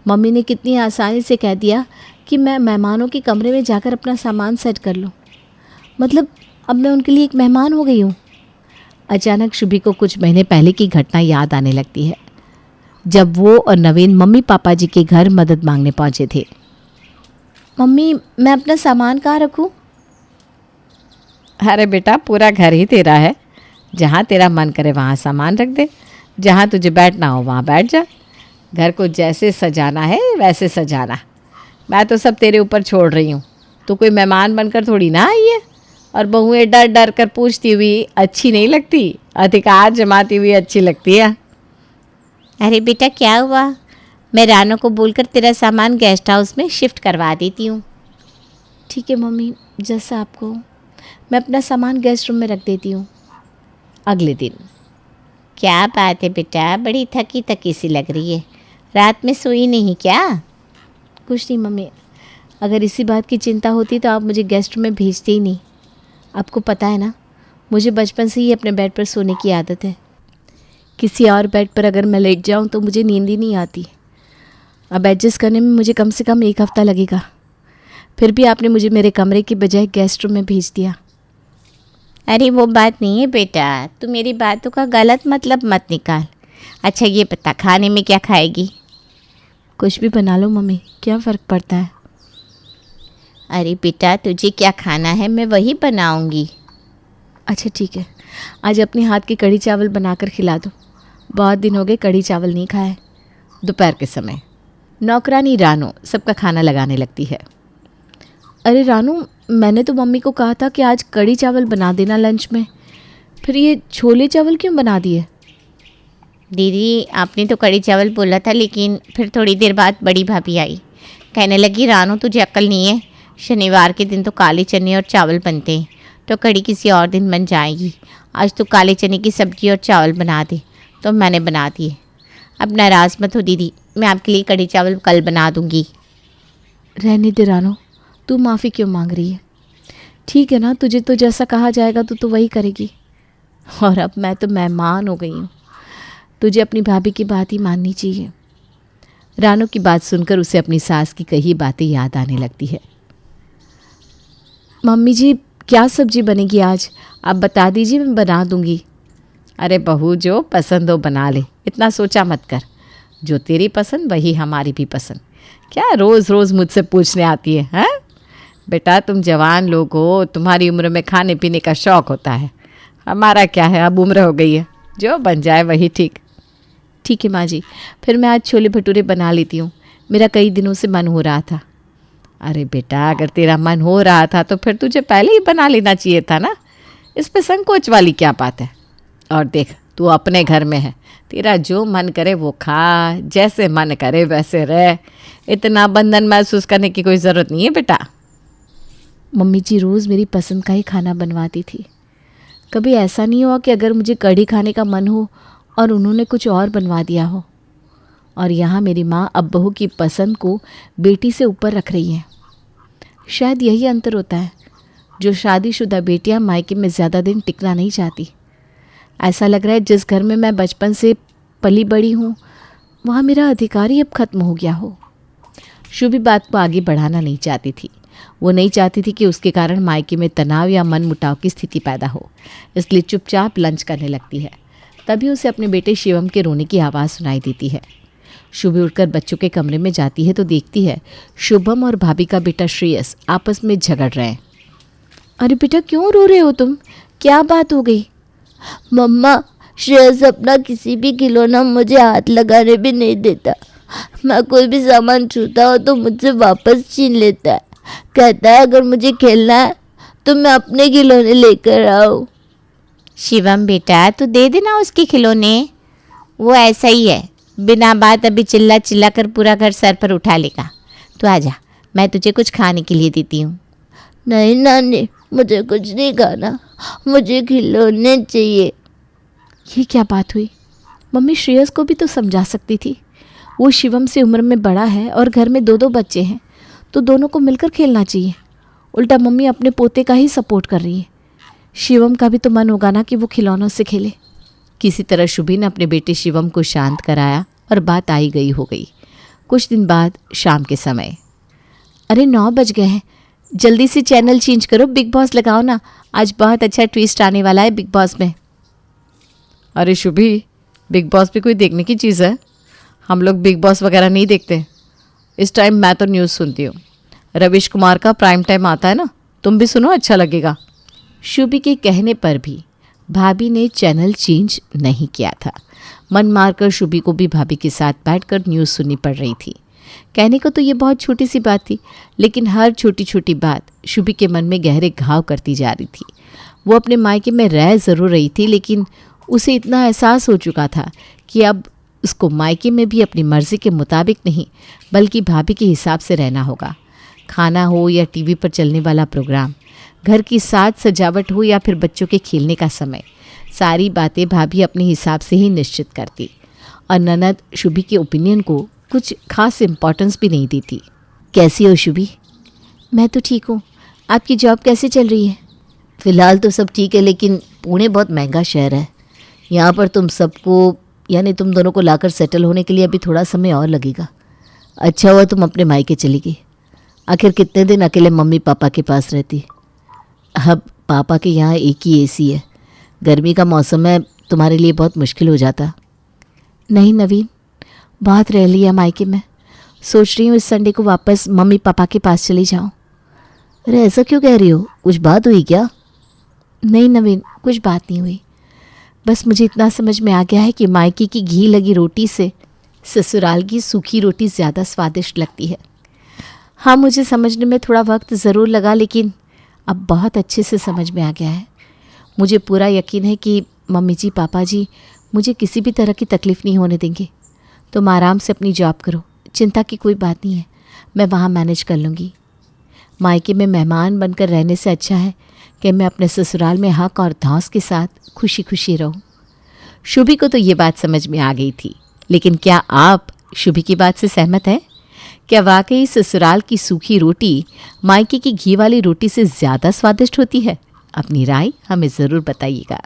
मम्मी ने कितनी आसानी से कह दिया कि मैं मेहमानों के कमरे में जाकर अपना सामान सेट कर लूँ। मतलब अब मैं उनके लिए एक मेहमान हो गई हूँ। अचानक शुभी को कुछ महीने पहले की घटना याद आने लगती है, जब वो और नवीन मम्मी पापा जी के घर मदद मांगने पहुँचे थे। मम्मी, मैं अपना सामान कहाँ रखूँ? अरे बेटा, पूरा घर ही तेरा है। जहाँ तेरा मन करे वहाँ सामान रख दे, जहाँ तुझे बैठना हो वहाँ बैठ जा। घर को जैसे सजाना है वैसे सजाना। मैं तो सब तेरे ऊपर छोड़ रही हूँ। तू कोई मेहमान बनकर थोड़ी ना आई है। और बहुएं डर डर कर पूछती हुई अच्छी नहीं लगती, अधिकार जमाती हुई अच्छी लगती है। अरे बेटा, क्या हुआ? मैं रानो को बोलकर तेरा सामान गेस्ट हाउस में शिफ्ट करवा देती हूँ। ठीक है मम्मी, जैसा आपको। मैं अपना सामान गेस्ट रूम में रख देती हूँ। अगले दिन। क्या बात है बेटा, बड़ी थकी थकी सी लग रही है। रात में सोई नहीं क्या? कुछ नहीं मम्मी, अगर इसी बात की चिंता होती तो आप मुझे गेस्ट रूम में भेजते ही नहीं। आपको पता है ना, मुझे बचपन से ही अपने बेड पर सोने की आदत है। किसी और बेड पर अगर मैं लेट जाऊं तो मुझे नींद ही नहीं आती। अब एडजस्ट करने में मुझे कम से कम 1 हफ़्ता लगेगा। फिर भी आपने मुझे मेरे कमरे की बजाय गेस्ट रूम में भेज दिया। अरे वो बात नहीं है बेटा, तू मेरी बातों का गलत मतलब मत निकाल। अच्छा ये बता, खाने में क्या खाएगी? कुछ भी बना लो मम्मी, क्या फ़र्क पड़ता है। अरे बेटा, तुझे क्या खाना है मैं वही बनाऊंगी। अच्छा ठीक है, आज अपने हाथ की कढ़ी चावल बनाकर खिला दो। बहुत दिन हो गए कढ़ी चावल नहीं खाए। दोपहर के समय नौकरानी रानो सबका खाना लगाने लगती है। अरे रानू, मैंने तो मम्मी को कहा था कि आज कढ़ी चावल बना देना लंच में, फिर ये छोले चावल क्यों बना दिए? दीदी, आपने तो कढ़ी चावल बोला था, लेकिन फिर थोड़ी देर बाद बड़ी भाभी आई। कहने लगी, रानो तुझे अक्ल नहीं है, शनिवार के दिन तो काले चने और चावल बनते हैं, तो कढ़ी किसी और दिन बन जाएगी। आज तो काले चने की सब्जी और चावल बना दे। तो मैंने बना दिए। अब नाराज़ मत हो दीदी, मैं आपके लिए कढ़ी चावल कल बना दूंगी। रहने दे रानो, तू माफ़ी क्यों मांग रही है? ठीक है ना, तुझे तो जैसा कहा जाएगा तो वही करेगी। और अब मैं तो मेहमान हो गई हूँ, तुझे अपनी भाभी की बात ही माननी चाहिए। रानो की बात सुनकर उसे अपनी सास की कही बातें याद आने लगती है। मम्मी जी, क्या सब्जी बनेगी आज? आप बता दीजिए, मैं बना दूंगी। अरे बहू, जो पसंद हो बना ले, इतना सोचा मत कर। जो तेरी पसंद वही हमारी भी पसंद। क्या रोज़ रोज़ मुझसे पूछने आती है, हैं? बेटा तुम जवान लोग हो, तुम्हारी उम्र में खाने पीने का शौक़ होता है। हमारा क्या है, अब उम्र हो गई है, जो बन जाए वही ठीक। ठीक है माँ जी, फिर मैं आज छोले भटूरे बना लेती हूँ, मेरा कई दिनों से मन हो रहा था। अरे बेटा, अगर तेरा मन हो रहा था तो फिर तुझे पहले ही बना लेना चाहिए था ना। इस पे संकोच वाली क्या बात है? और देख, तू अपने घर में है, तेरा जो मन करे वो खा, जैसे मन करे वैसे रह। इतना बंधन महसूस करने की कोई ज़रूरत नहीं है बेटा। मम्मी जी रोज़ मेरी पसंद का ही खाना बनवाती थी। कभी ऐसा नहीं हुआ कि अगर मुझे कढ़ी खाने का मन हो और उन्होंने कुछ और बनवा दिया हो। और यहाँ मेरी माँ अब बहू की पसंद को बेटी से ऊपर रख रही है। शायद यही अंतर होता है, जो शादीशुदा बेटियाँ मायके में ज़्यादा दिन टिकना नहीं चाहती। ऐसा लग रहा है जिस घर में मैं बचपन से पली बड़ी हूँ, वहाँ मेरा अधिकार ही अब खत्म हो गया हो। शुभी बात को आगे बढ़ाना नहीं चाहती थी। वो नहीं चाहती थी कि उसके कारण मायके में तनाव या मन मुटाव की स्थिति पैदा हो, इसलिए चुपचाप लंच करने लगती है। तभी उसे अपने बेटे शिवम के रोने की आवाज़ सुनाई देती है। शुभी उठकर बच्चों के कमरे में जाती है तो देखती है शुभम और भाभी का बेटा श्रेयस आपस में झगड़ रहे हैं। अरे बेटा, क्यों रो रहे हो तुम? क्या बात हो गई? मम्मा, श्रेयस अपना किसी भी खिलौना मुझे हाथ लगाने भी नहीं देता। मैं कोई भी सामान छूता हो तो मुझसे वापस छीन लेता है। कहता है अगर मुझे खेलना है तो मैं अपने खिलौने लेकर आऊँ। शिवम बेटा तू दे देना उसके खिलौने, वो ऐसा ही है, बिना बात अभी चिल्ला चिल्ला कर पूरा घर सर पर उठा लेगा। तू आजा, मैं तुझे कुछ खाने के लिए देती हूँ। नहीं नानी, मुझे कुछ नहीं खाना, मुझे खिलौने चाहिए। ये क्या बात हुई? मम्मी श्रेयस को भी तो समझा सकती थी। वो शिवम से उम्र में बड़ा है और घर में 2-2 बच्चे हैं, तो दोनों को मिलकर खेलना चाहिए। उल्टा मम्मी अपने पोते का ही सपोर्ट कर रही है। शिवम का भी तो मन होगा ना कि वो खिलौनों से खेले। किसी तरह शुभी ने अपने बेटे शिवम को शांत कराया और बात आई गई हो गई। कुछ दिन बाद शाम के समय, अरे 9 बज गए हैं, जल्दी से चैनल चेंज करो, बिग बॉस लगाओ ना, आज बहुत अच्छा ट्विस्ट आने वाला है बिग बॉस में। अरे शुभी, बिग बॉस भी कोई देखने की चीज़ है? हम लोग बिग बॉस वगैरह नहीं देखते। इस टाइम मैं तो न्यूज़ सुनती हूँ। रविश कुमार का प्राइम टाइम आता है ना, तुम भी सुनो, अच्छा लगेगा। शुभी के कहने पर भी भाभी ने चैनल चेंज नहीं किया था। मन मारकर शुभी को भी भाभी के साथ बैठकर न्यूज़ सुननी पड़ रही थी। कहने को तो ये बहुत छोटी सी बात थी, लेकिन हर छोटी छोटी बात शुभी के मन में गहरे घाव करती जा रही थी। वो अपने मायके में रह ज़रूर रही थी, लेकिन उसे इतना एहसास हो चुका था कि अब उसको मायके में भी अपनी मर्ज़ी के मुताबिक नहीं, बल्कि भाभी के हिसाब से रहना होगा। खाना हो या टीवी पर चलने वाला प्रोग्राम, घर की साज सजावट हो या फिर बच्चों के खेलने का समय, सारी बातें भाभी अपने हिसाब से ही निश्चित करती और ननद शुभी के ओपिनियन को कुछ खास इम्पोर्टेंस भी नहीं देती। कैसी हो शुभी? मैं तो ठीक हूँ। आपकी जॉब कैसे चल रही है? फ़िलहाल तो सब ठीक है, लेकिन पुणे बहुत महंगा शहर है। यहाँ पर तुम सबको, यानी तुम दोनों को लाकर सेटल होने के लिए अभी थोड़ा समय और लगेगा। अच्छा हुआ तुम अपने मायके चली गई। आखिर कितने दिन अकेले मम्मी पापा के पास रहती। अब पापा के यहाँ एक ही एसी है, गर्मी का मौसम है, तुम्हारे लिए बहुत मुश्किल हो जाता। नहीं नवीन, बहुत रह लिया मायके में, सोच रही हूँ इस संडे को वापस मम्मी पापा के पास चली जाऊँ। अरे ऐसा क्यों कह रही हो, कुछ बात हुई क्या? नहीं नवीन, कुछ बात नहीं हुई, बस मुझे इतना समझ में आ गया है कि मायके की घी लगी रोटी से ससुराल की सूखी रोटी ज़्यादा स्वादिष्ट लगती है। हाँ, मुझे समझने में थोड़ा वक्त ज़रूर लगा, लेकिन अब बहुत अच्छे से समझ में आ गया है। मुझे पूरा यकीन है कि मम्मी जी पापा जी मुझे किसी भी तरह की तकलीफ़ नहीं होने देंगे। तुम आराम से अपनी जॉब करो, चिंता की कोई बात नहीं है, मैं वहाँ मैनेज कर लूँगी। मायके में मेहमान बनकर रहने से अच्छा है कि मैं अपने ससुराल में हक और धौंस के साथ खुशी खुशी रहूं। शुभी को तो ये बात समझ में आ गई थी, लेकिन क्या आप शुभी की बात से सहमत हैं? क्या वाकई ससुराल की सूखी रोटी मायके की घी वाली रोटी से ज़्यादा स्वादिष्ट होती है? अपनी राय हमें ज़रूर बताइएगा।